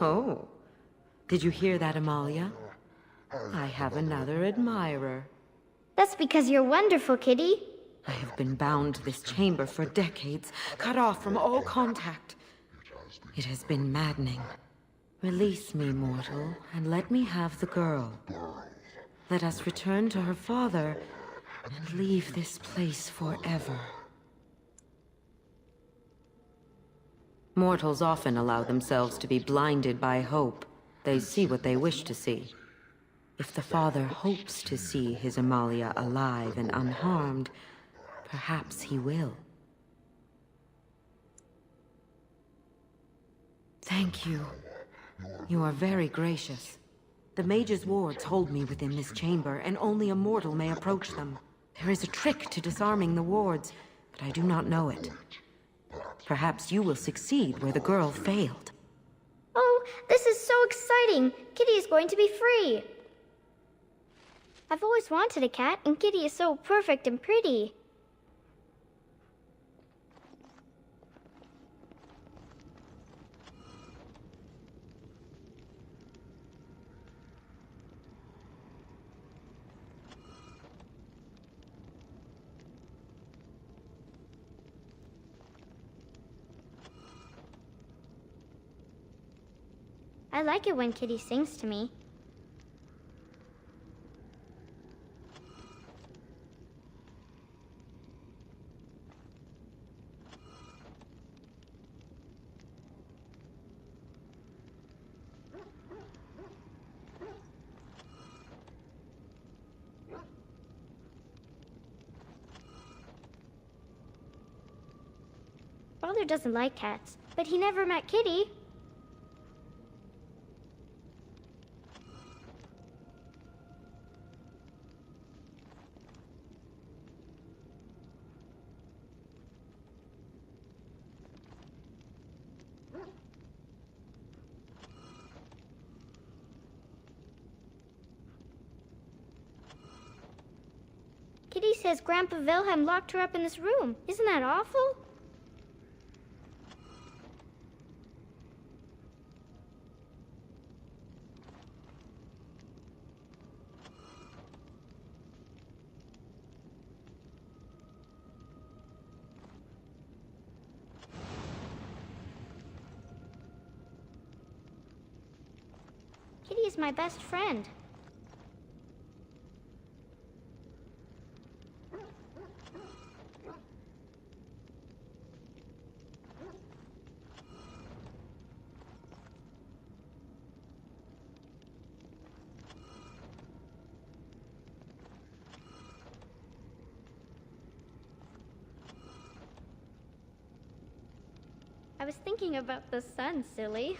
Oh, did you hear that, Amalia? I have another admirer. That's because you're wonderful, Kitty. I have been bound to this chamber for decades, cut off from all contact. It has been maddening. Release me, mortal, and let me have the girl. Let us return to her father and leave this place forever. Mortals often allow themselves to be blinded by hope. They see what they wish to see. If the father hopes to see his Amalia alive and unharmed, perhaps he will. Thank you. You are very gracious. The mage's wards hold me within this chamber, and only a mortal may approach them. There is a trick to disarming the wards, but I do not know it. Perhaps you will succeed where the girl failed. Oh, this is so exciting! Kitty is going to be free! I've always wanted a cat, and Kitty is so perfect and pretty. I like it when Kitty sings to me. Father doesn't like cats, but he never met Kitty. Kitty says Grandpa Wilhelm locked her up in this room. Isn't that awful? Kitty is my best friend. I was thinking about the sun, silly.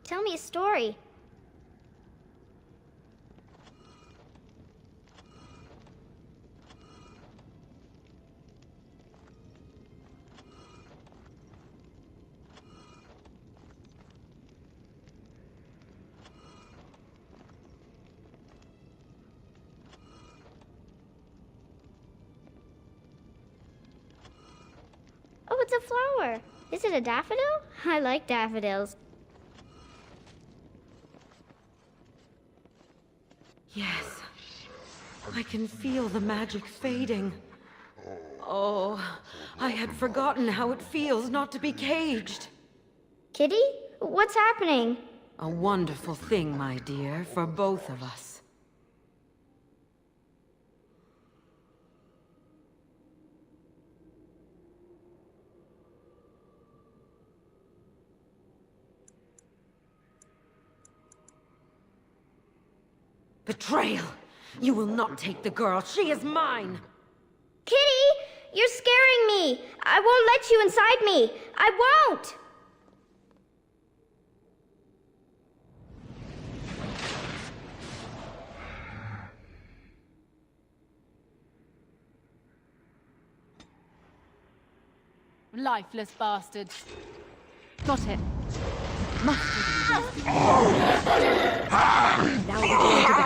Tell me a story. Oh, it's a flower. Is it a daffodil? I like daffodils. Yes. I can feel the magic fading. Oh, I had forgotten how it feels not to be caged. Kitty? What's happening? A wonderful thing, my dear, for both of us. Betrayal! You will not take the girl. She is mine! Kitty! You're scaring me! I won't let you inside me! I won't! Lifeless bastard. Got it. Now we're going to bed.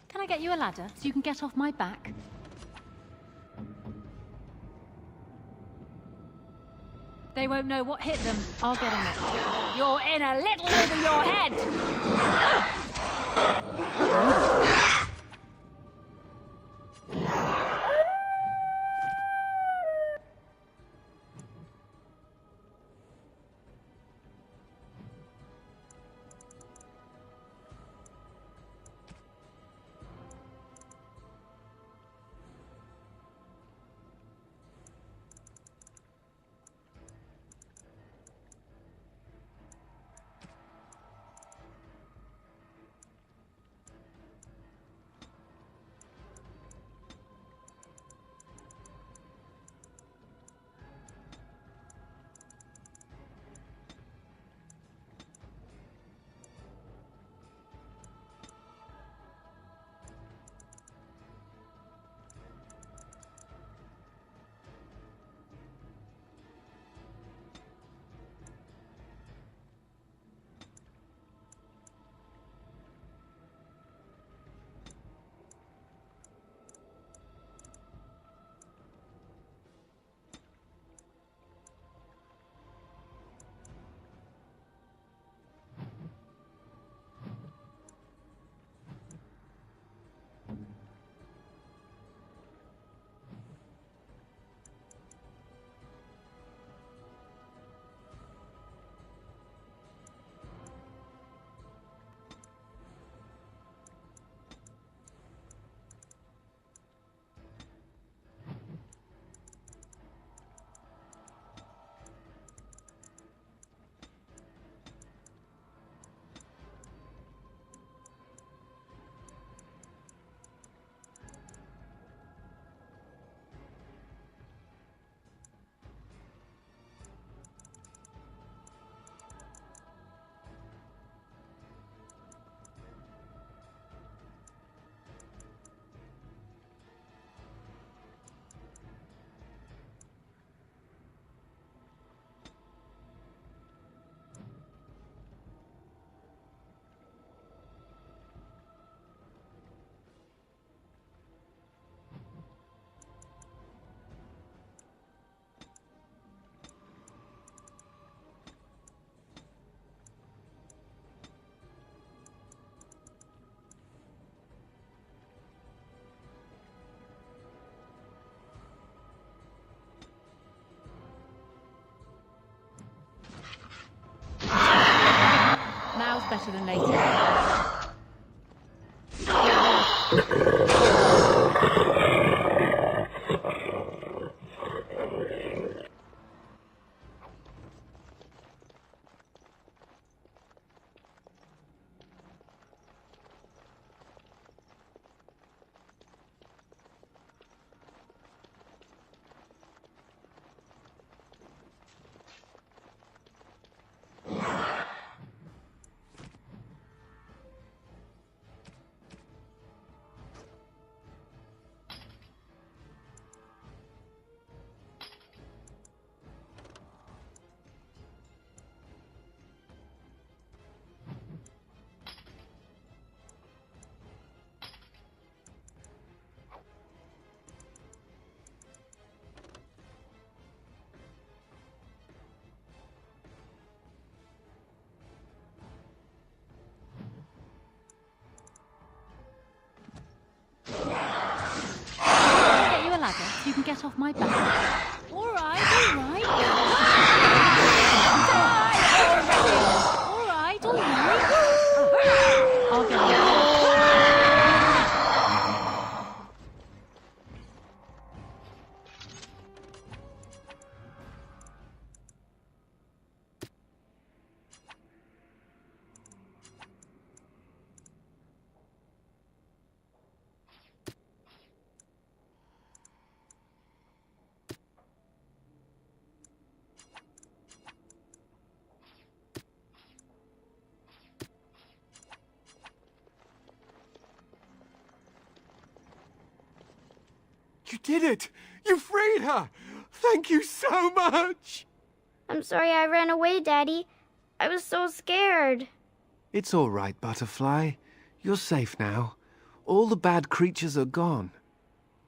Can I get you a ladder so you can get off my back? They won't know what hit them. I'll get on it. You're in a little over your head! better than later. So you can get off my back. All right, all right. All right, all right. I'll get you. You did it! You freed her! Thank you so much! I'm sorry I ran away, Daddy. I was so scared. It's all right, Butterfly. You're safe now. All the bad creatures are gone.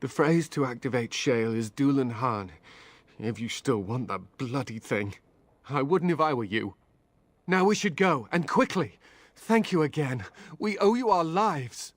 The phrase to activate Shale is Dulan Han, if you still want that bloody thing. I wouldn't if I were you. Now we should go, and quickly. Thank you again. We owe you our lives.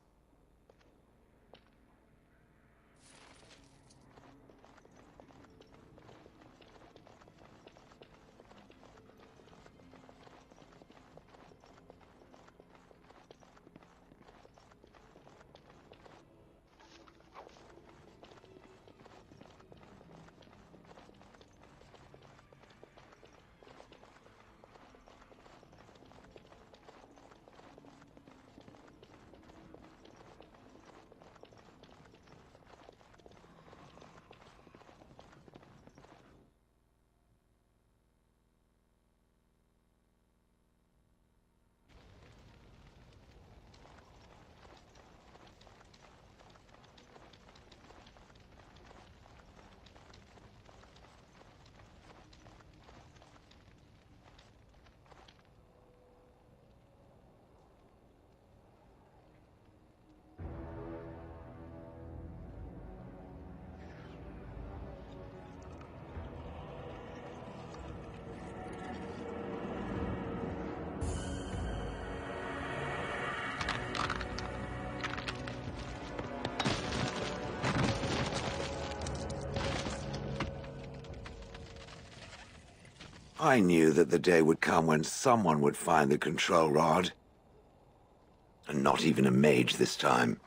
I knew that the day would come when someone would find the control rod. And not even a mage this time.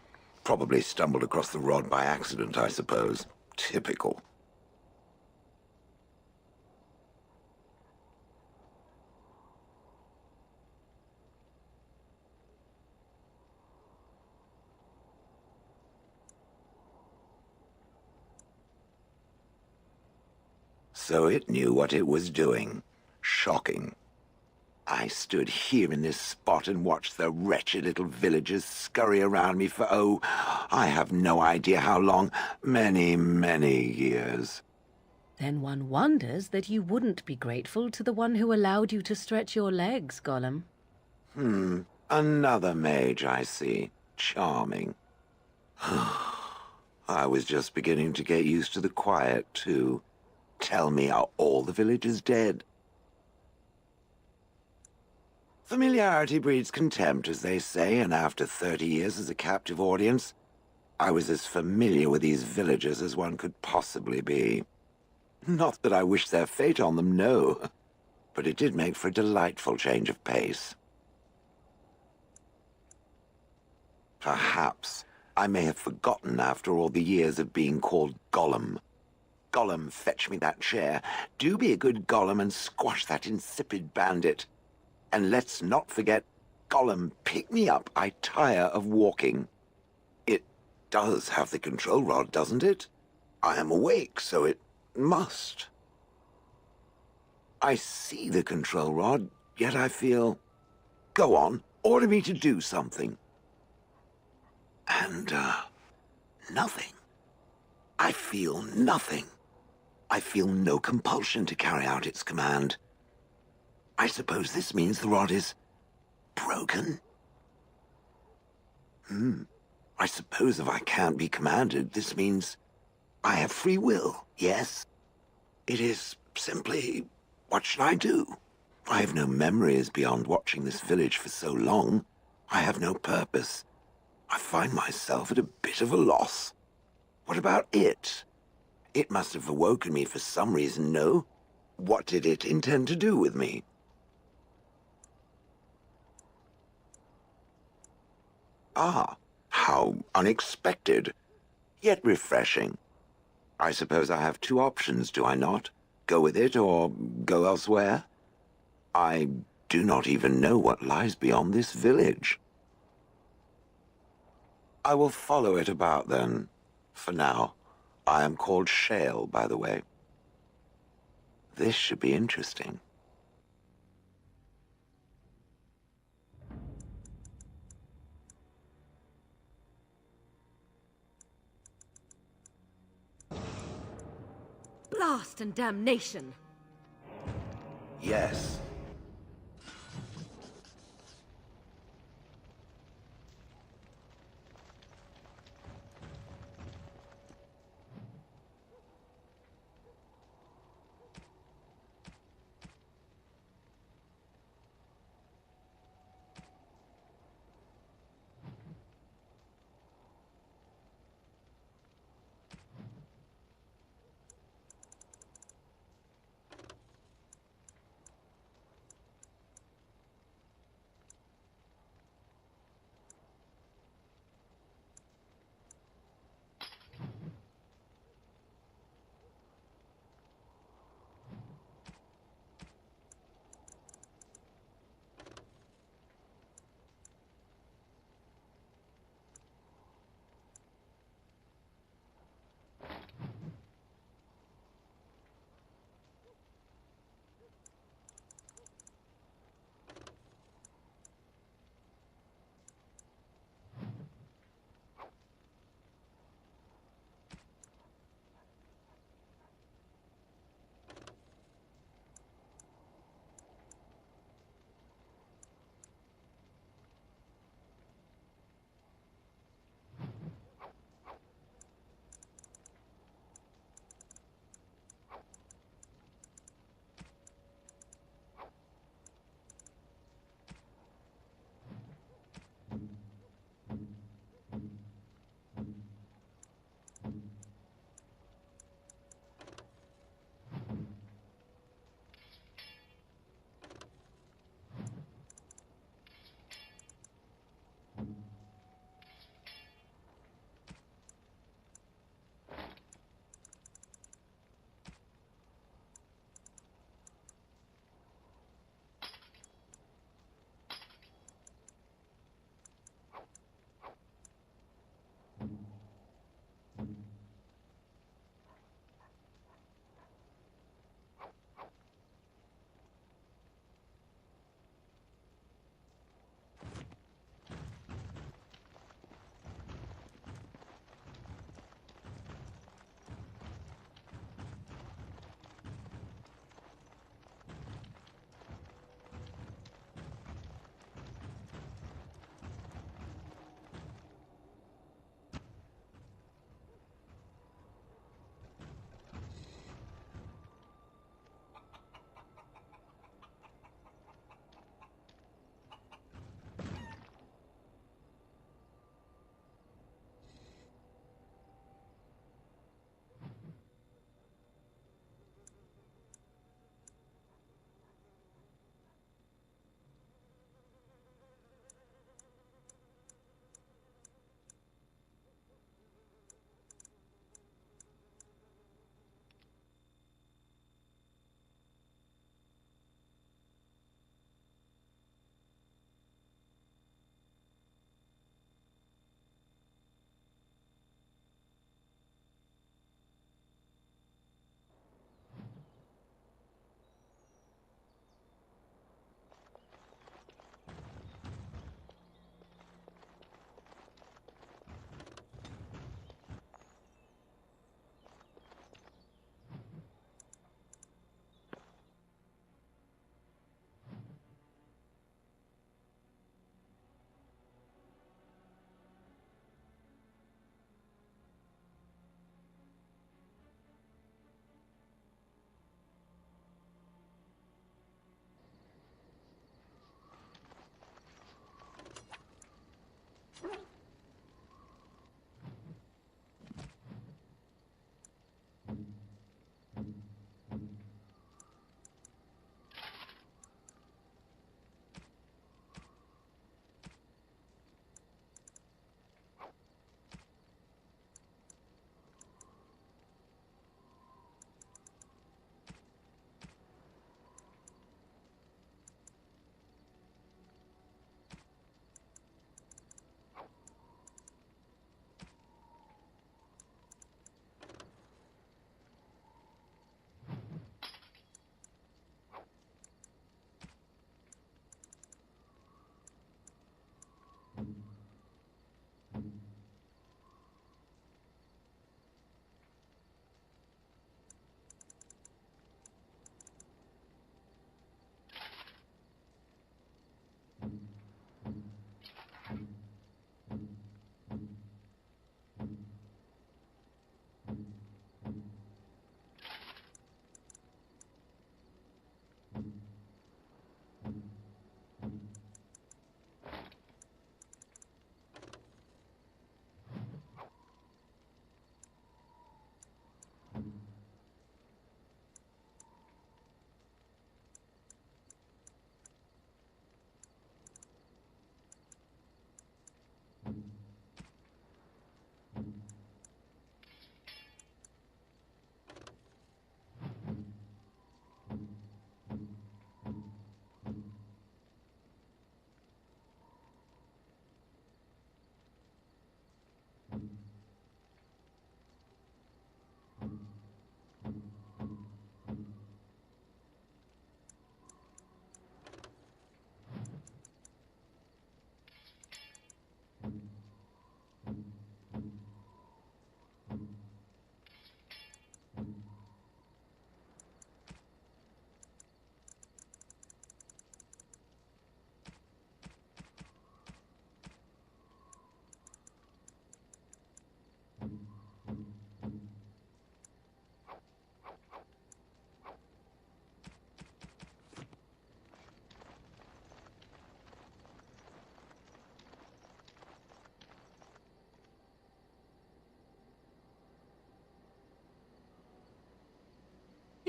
Probably stumbled across the rod by accident, I suppose. Typical. So it knew what it was doing. Shocking. I stood here in this spot and watched the wretched little villagers scurry around me for, oh, I have no idea how long. Many, many years. Then one wonders that you wouldn't be grateful to the one who allowed you to stretch your legs, Gollum. Another mage, I see. Charming. I was just beginning to get used to the quiet, too. Tell me, are all the villagers dead? Familiarity breeds contempt, as they say, and after 30 years as a captive audience, I was as familiar with these villagers as one could possibly be. Not that I wish their fate on them, no. But it did make for a delightful change of pace. Perhaps I may have forgotten after all the years of being called Gollum. Gollum, fetch me that chair. Do be a good Gollum and squash that insipid bandit. And let's not forget, Gollum, pick me up. I tire of walking. It does have the control rod, doesn't it? I am awake, so it must. I see the control rod, yet I feel... Go on, order me to do something. And, nothing. I feel nothing. I feel no compulsion to carry out its command. I suppose this means the rod is broken? I suppose if I can't be commanded, this means I have free will, yes? It is simply, what should I do? I have no memories beyond watching this village for so long. I have no purpose. I find myself at a bit of a loss. What about it? It must have awoken me for some reason, no? What did it intend to do with me? Ah, how unexpected, yet refreshing. I suppose I have two options, do I not? Go with it or go elsewhere? I do not even know what lies beyond this village. I will follow it about then, for now. I am called Shale, by the way. This should be interesting. Blast and damnation! Yes.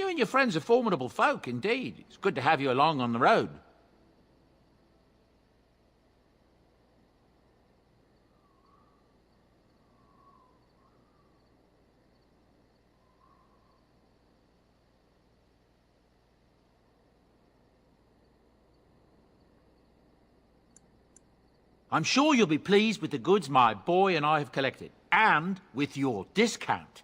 You and your friends are formidable folk, indeed. It's good to have you along on the road. I'm sure you'll be pleased with the goods my boy and I have collected, and with your discount.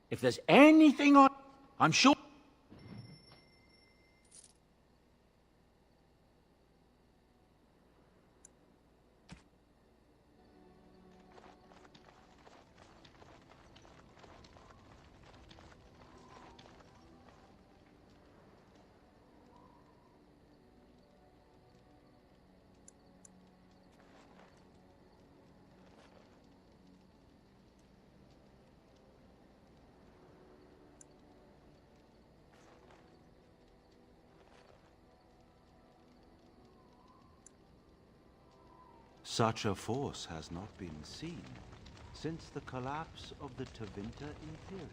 If there's anything I'm sure... Such a force has not been seen since the collapse of the Tevinter Imperium.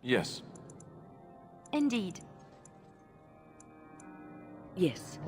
Yes. Indeed. Yes.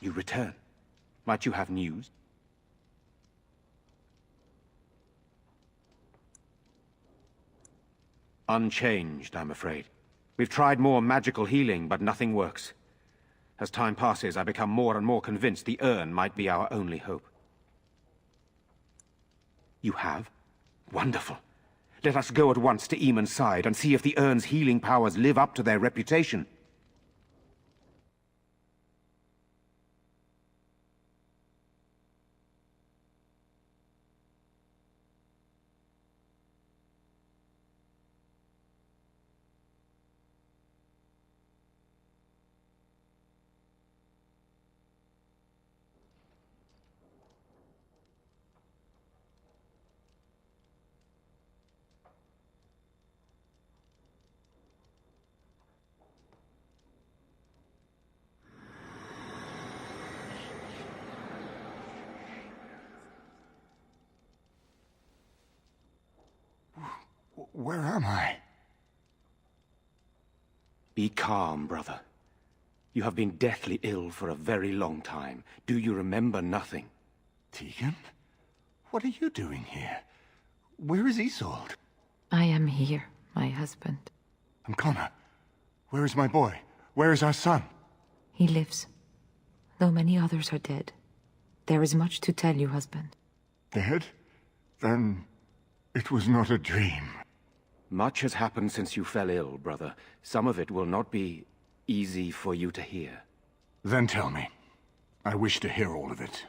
You return. Might you have news? Unchanged, I'm afraid. We've tried more magical healing, but nothing works. As time passes, I become more and more convinced the urn might be our only hope. You have? Wonderful. Let us go at once to Eamon's side and see if the urn's healing powers live up to their reputation. Where am I? Be calm, brother. You have been deathly ill for a very long time. Do you remember nothing? Tegan? What are you doing here? Where is Isolde? I am here, my husband. And Connor? Where is my boy? Where is our son? He lives, though many others are dead. There is much to tell you, husband. Dead? Then it was not a dream. Much has happened since you fell ill, brother. Some of it will not be easy for you to hear. Then tell me. I wish to hear all of it.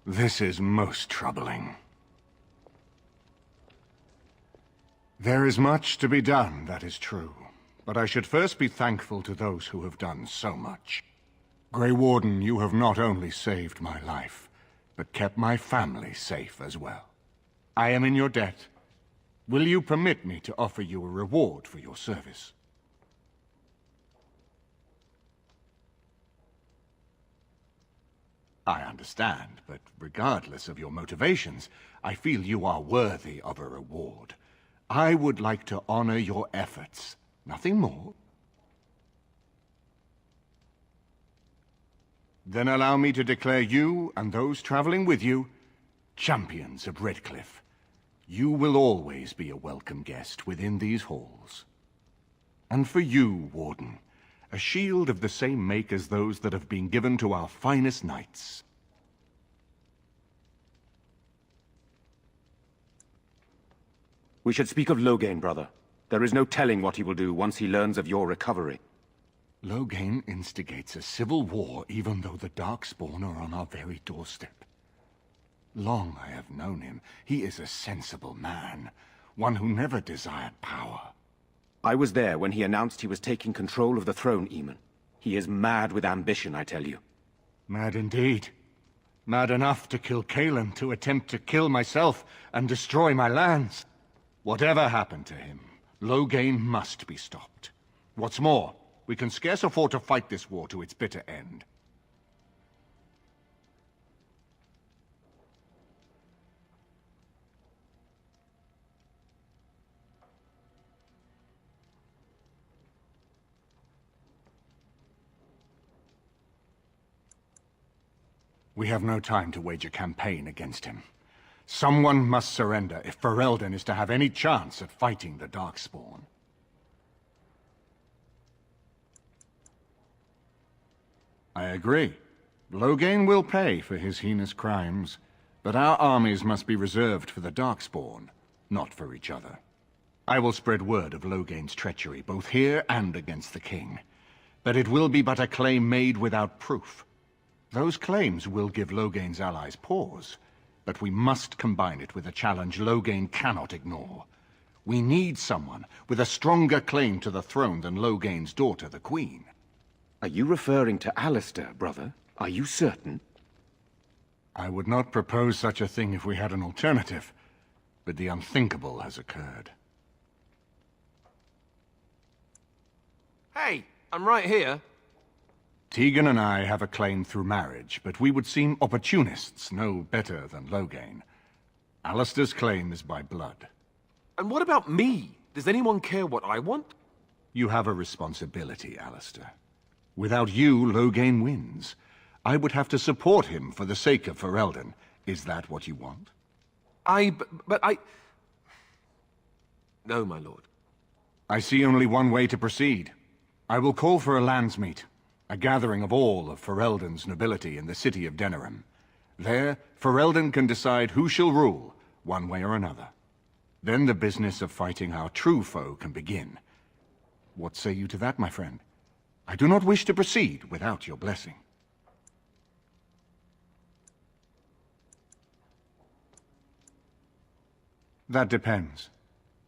This is most troubling. There is much to be done, that is true. But I should first be thankful to those who have done so much. Grey Warden, you have not only saved my life, but kept my family safe as well. I am in your debt. Will you permit me to offer you a reward for your service? I understand, but regardless of your motivations, I feel you are worthy of a reward. I would like to honor your efforts. Nothing more. Then allow me to declare you, and those traveling with you, champions of Redcliffe. You will always be a welcome guest within these halls. And for you, Warden, a shield of the same make as those that have been given to our finest knights. We should speak of Loghain, brother. There is no telling what he will do once he learns of your recovery. Loghain instigates a civil war even though the Darkspawn are on our very doorstep. Long I have known him. He is a sensible man, one who never desired power. I was there when he announced he was taking control of the throne, Eamon. He is mad with ambition, I tell you. Mad indeed. Mad enough to kill Cailan, to attempt to kill myself and destroy my lands. Whatever happened to him, Loghain must be stopped. What's more, we can scarce afford to fight this war to its bitter end. We have no time to wage a campaign against him. Someone must surrender if Ferelden is to have any chance at fighting the Darkspawn. I agree. Loghain will pay for his heinous crimes, but our armies must be reserved for the Darkspawn, not for each other. I will spread word of Loghain's treachery, both here and against the king. But it will be but a claim made without proof. Those claims will give Loghain's allies pause, but we must combine it with a challenge Loghain cannot ignore. We need someone with a stronger claim to the throne than Loghain's daughter, the Queen. Are you referring to Alistair, brother? Are you certain? I would not propose such a thing if we had an alternative. but the unthinkable has occurred. Hey, I'm right here. Tegan and I have a claim through marriage, but we would seem opportunists no better than Loghain. Alistair's claim is by blood. And what about me? Does anyone care what I want? You have a responsibility, Alistair. Without you, Loghain wins. I would have to support him for the sake of Ferelden. Is that what you want? But I... No, my lord. I see only one way to proceed. I will call for a landsmeet, a gathering of all of Ferelden's nobility in the city of Denerim. There, Ferelden can decide who shall rule, one way or another. Then the business of fighting our true foe can begin. What say you to that, my friend? I do not wish to proceed without your blessing. That depends.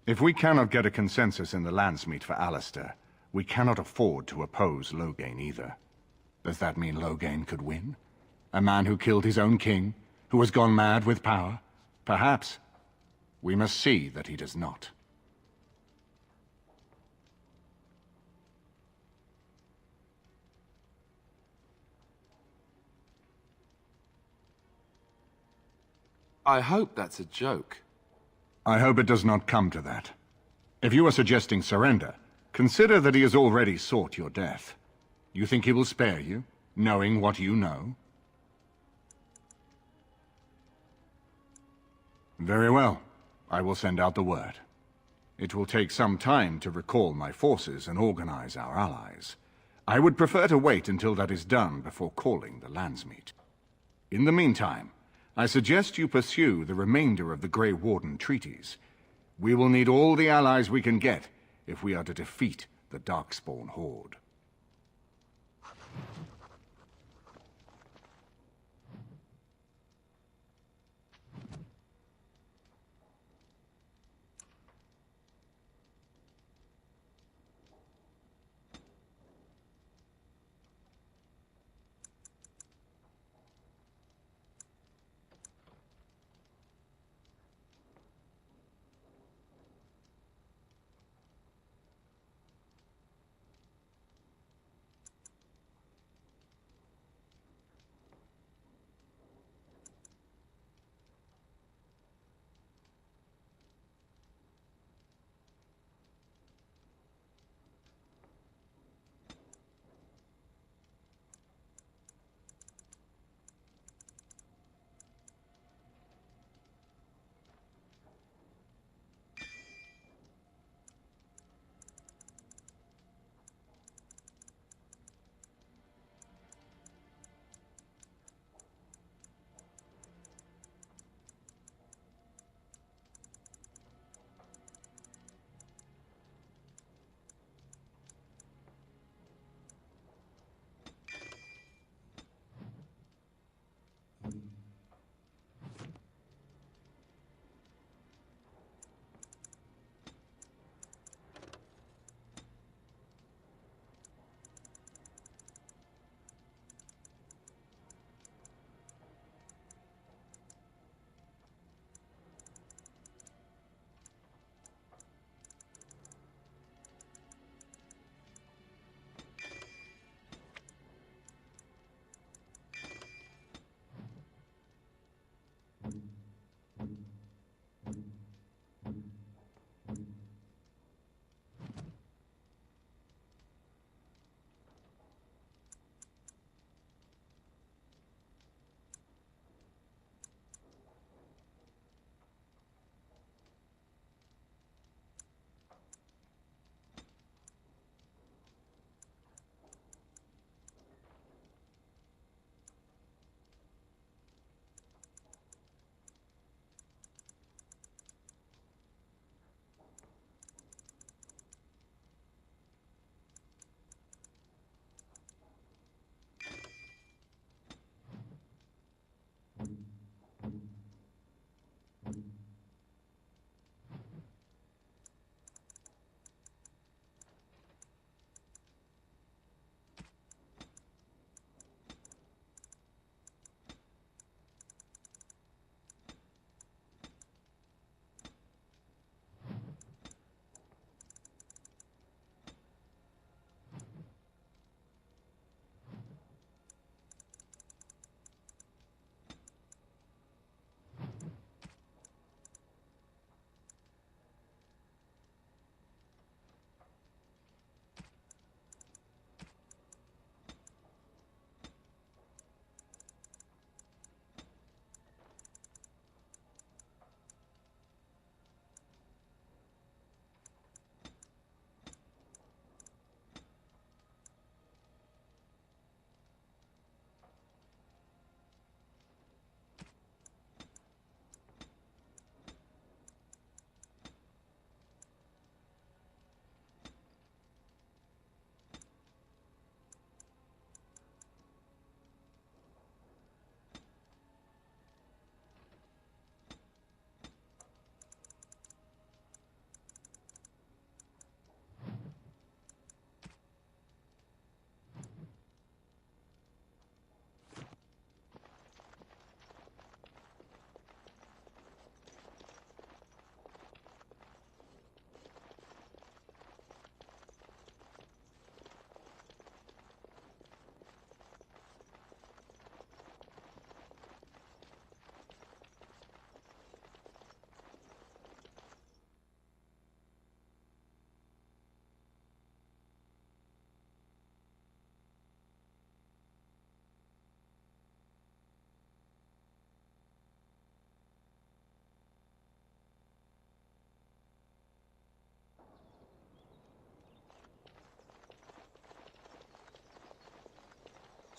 If we cannot get a consensus in the landsmeet for Alistair, we cannot afford to oppose Loghain either. Does that mean Loghain could win? A man who killed his own king, who has gone mad with power? Perhaps. We must see that he does not. I hope that's a joke. I hope it does not come to that. If you are suggesting surrender, consider that he has already sought your death. You think he will spare you, knowing what you know? Very well. I will send out the word. It will take some time to recall my forces and organize our allies. I would prefer to wait until that is done before calling the landsmeet. In the meantime, I suggest you pursue the remainder of the Grey Warden treaties. We will need all the allies we can get if we are to defeat the Darkspawn Horde.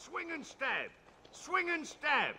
swing and stab! Swing and stab!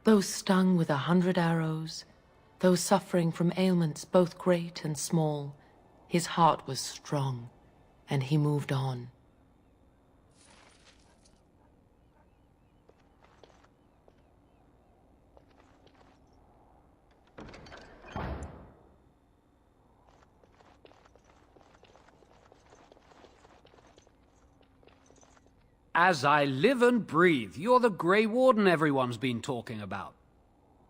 Though stung with 100 arrows, though suffering from ailments both great and small, his heart was strong, and he moved on. As I live and breathe, you're the Grey Warden everyone's been talking about.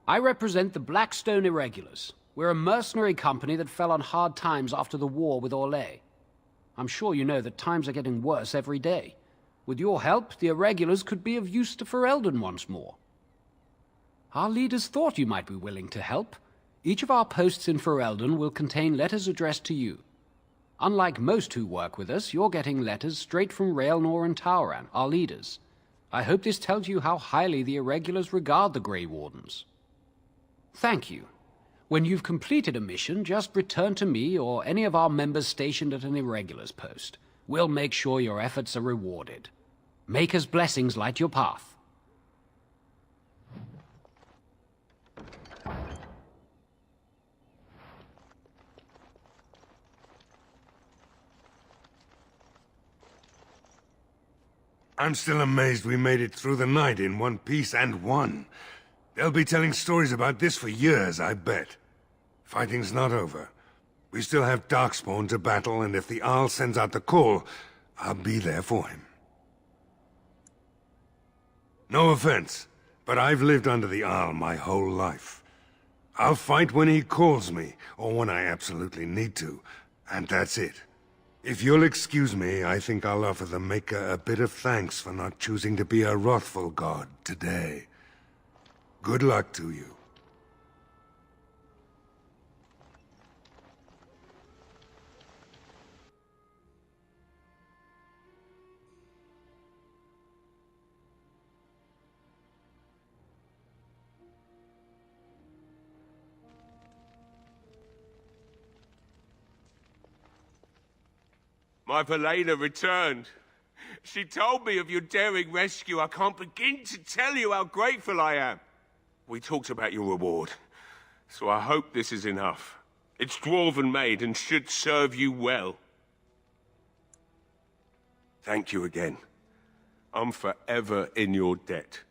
I represent the Blackstone Irregulars. We're a mercenary company that fell on hard times after the war with Orlais. I'm sure you know that times are getting worse every day. With your help, the Irregulars could be of use to Ferelden once more. Our leaders thought you might be willing to help. Each of our posts in Ferelden will contain letters addressed to you. Unlike most who work with us, you're getting letters straight from Raelnor and Tauran, our leaders. I hope this tells you how highly the Irregulars regard the Grey Wardens. Thank you. When you've completed a mission, just return to me or any of our members stationed at an Irregulars post. We'll make sure your efforts are rewarded. Maker's blessings light your path. I'm still amazed we made it through the night in one piece and won. They'll be telling stories about this for years, I bet. Fighting's not over. We still have Darkspawn to battle, and if the Arl sends out the call, I'll be there for him. No offense, but I've lived under the Arl my whole life. I'll fight when he calls me, or when I absolutely need to, and that's it. If you'll excuse me, I think I'll offer the Maker a bit of thanks for not choosing to be a wrathful god today. Good luck to you. My Valena returned. She told me of your daring rescue. I can't begin to tell you how grateful I am. We talked about your reward, so I hope this is enough. It's dwarven made and should serve you well. Thank you again. I'm forever in your debt.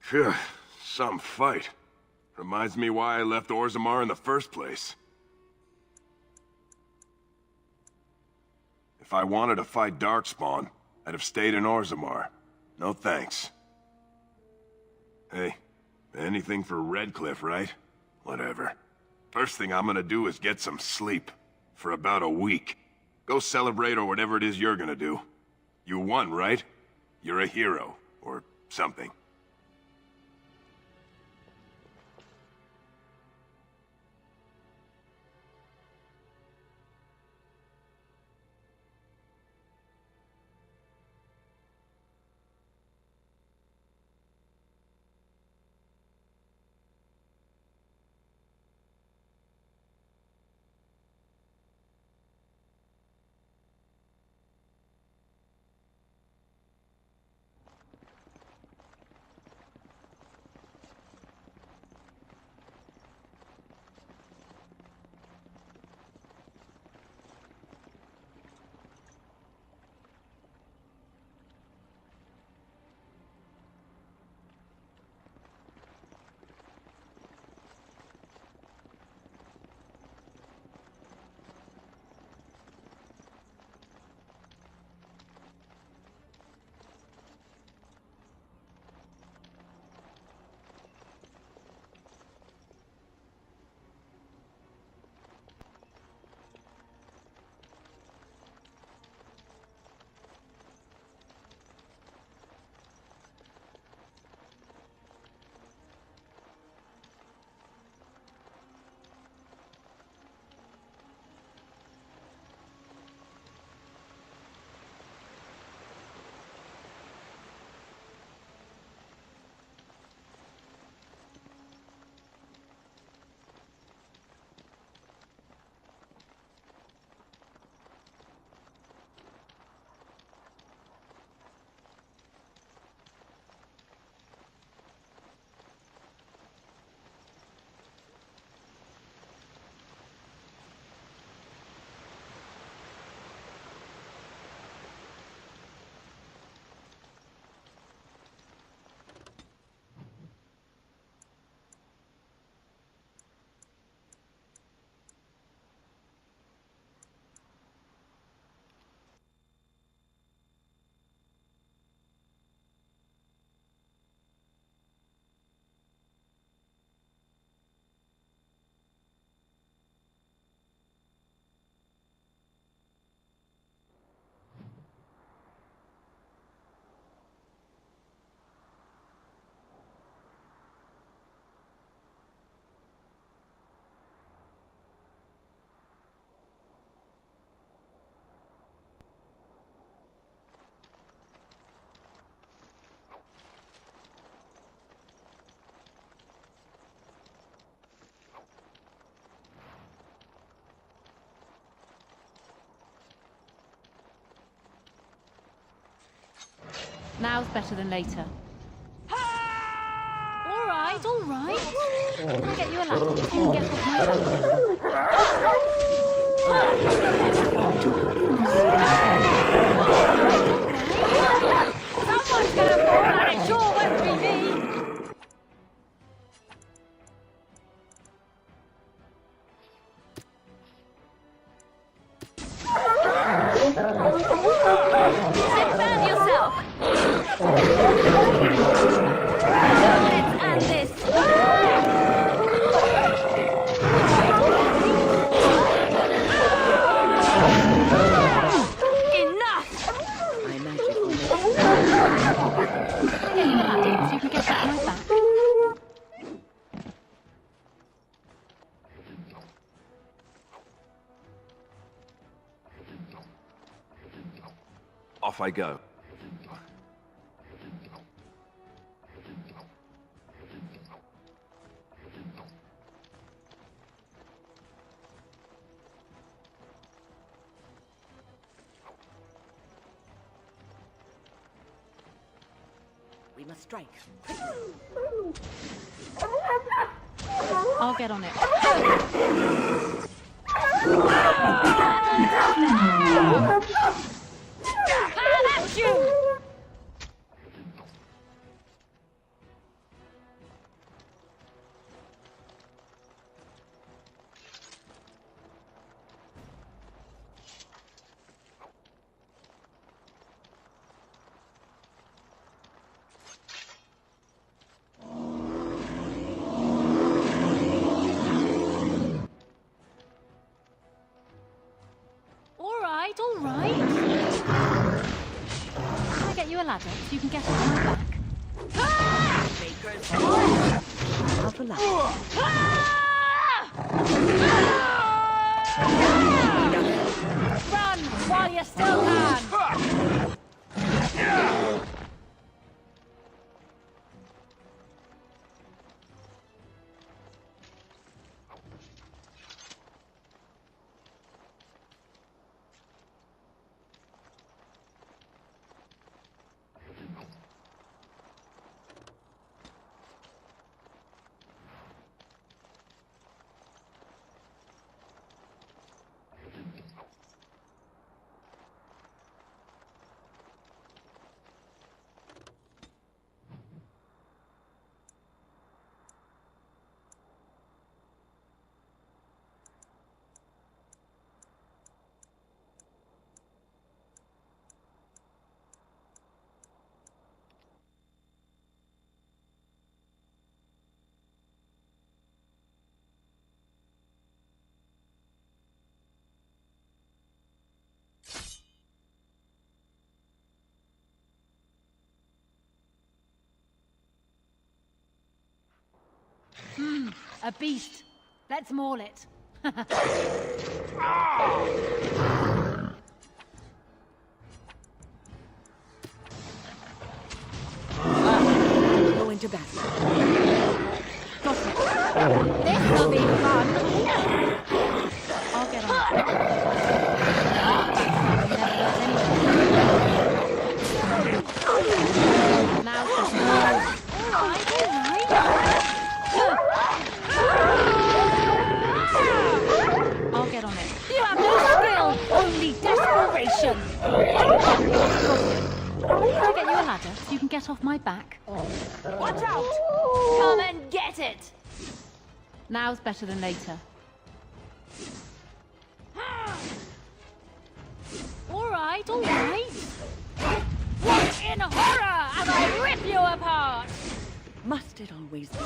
Phew, some fight. Reminds me why I left Orzammar in the first place. If I wanted to fight Darkspawn, I'd have stayed in Orzammar. No thanks. Hey, anything for Redcliffe, right? Whatever. First thing I'm gonna do is get some sleep. For about a week. Go celebrate or whatever it is you're gonna do. You won, right? You're a hero. Or something. Now's better than later. All right, all right. Can I get you a ladder? You can get off my back. Someone's gonna fall, and it sure won't be me. Defend yourself! Let's end this! Enough! My magic will make Get you a ladder so you can get back on my back. Off I go. We must strike. I'll get on it. That's you! all right. Can I get you a ladder so you can get off my back? Out alive. Run while you still can! A beast. Let's maul it. Go into battle. Got it. This will be fun. I'll get on it. Now just all right. I'll get on it. You have no skill, only desperation. Can I get you a ladder so you can get off my back? Watch out! Come and get it! Now's better than later. All right, all right. What in horror as I rip you apart! Must it always be?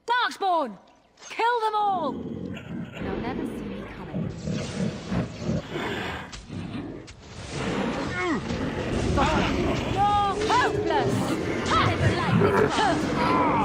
Darkspawn! Kill them all! They'll never see me coming. You're hopeless! I never like this part.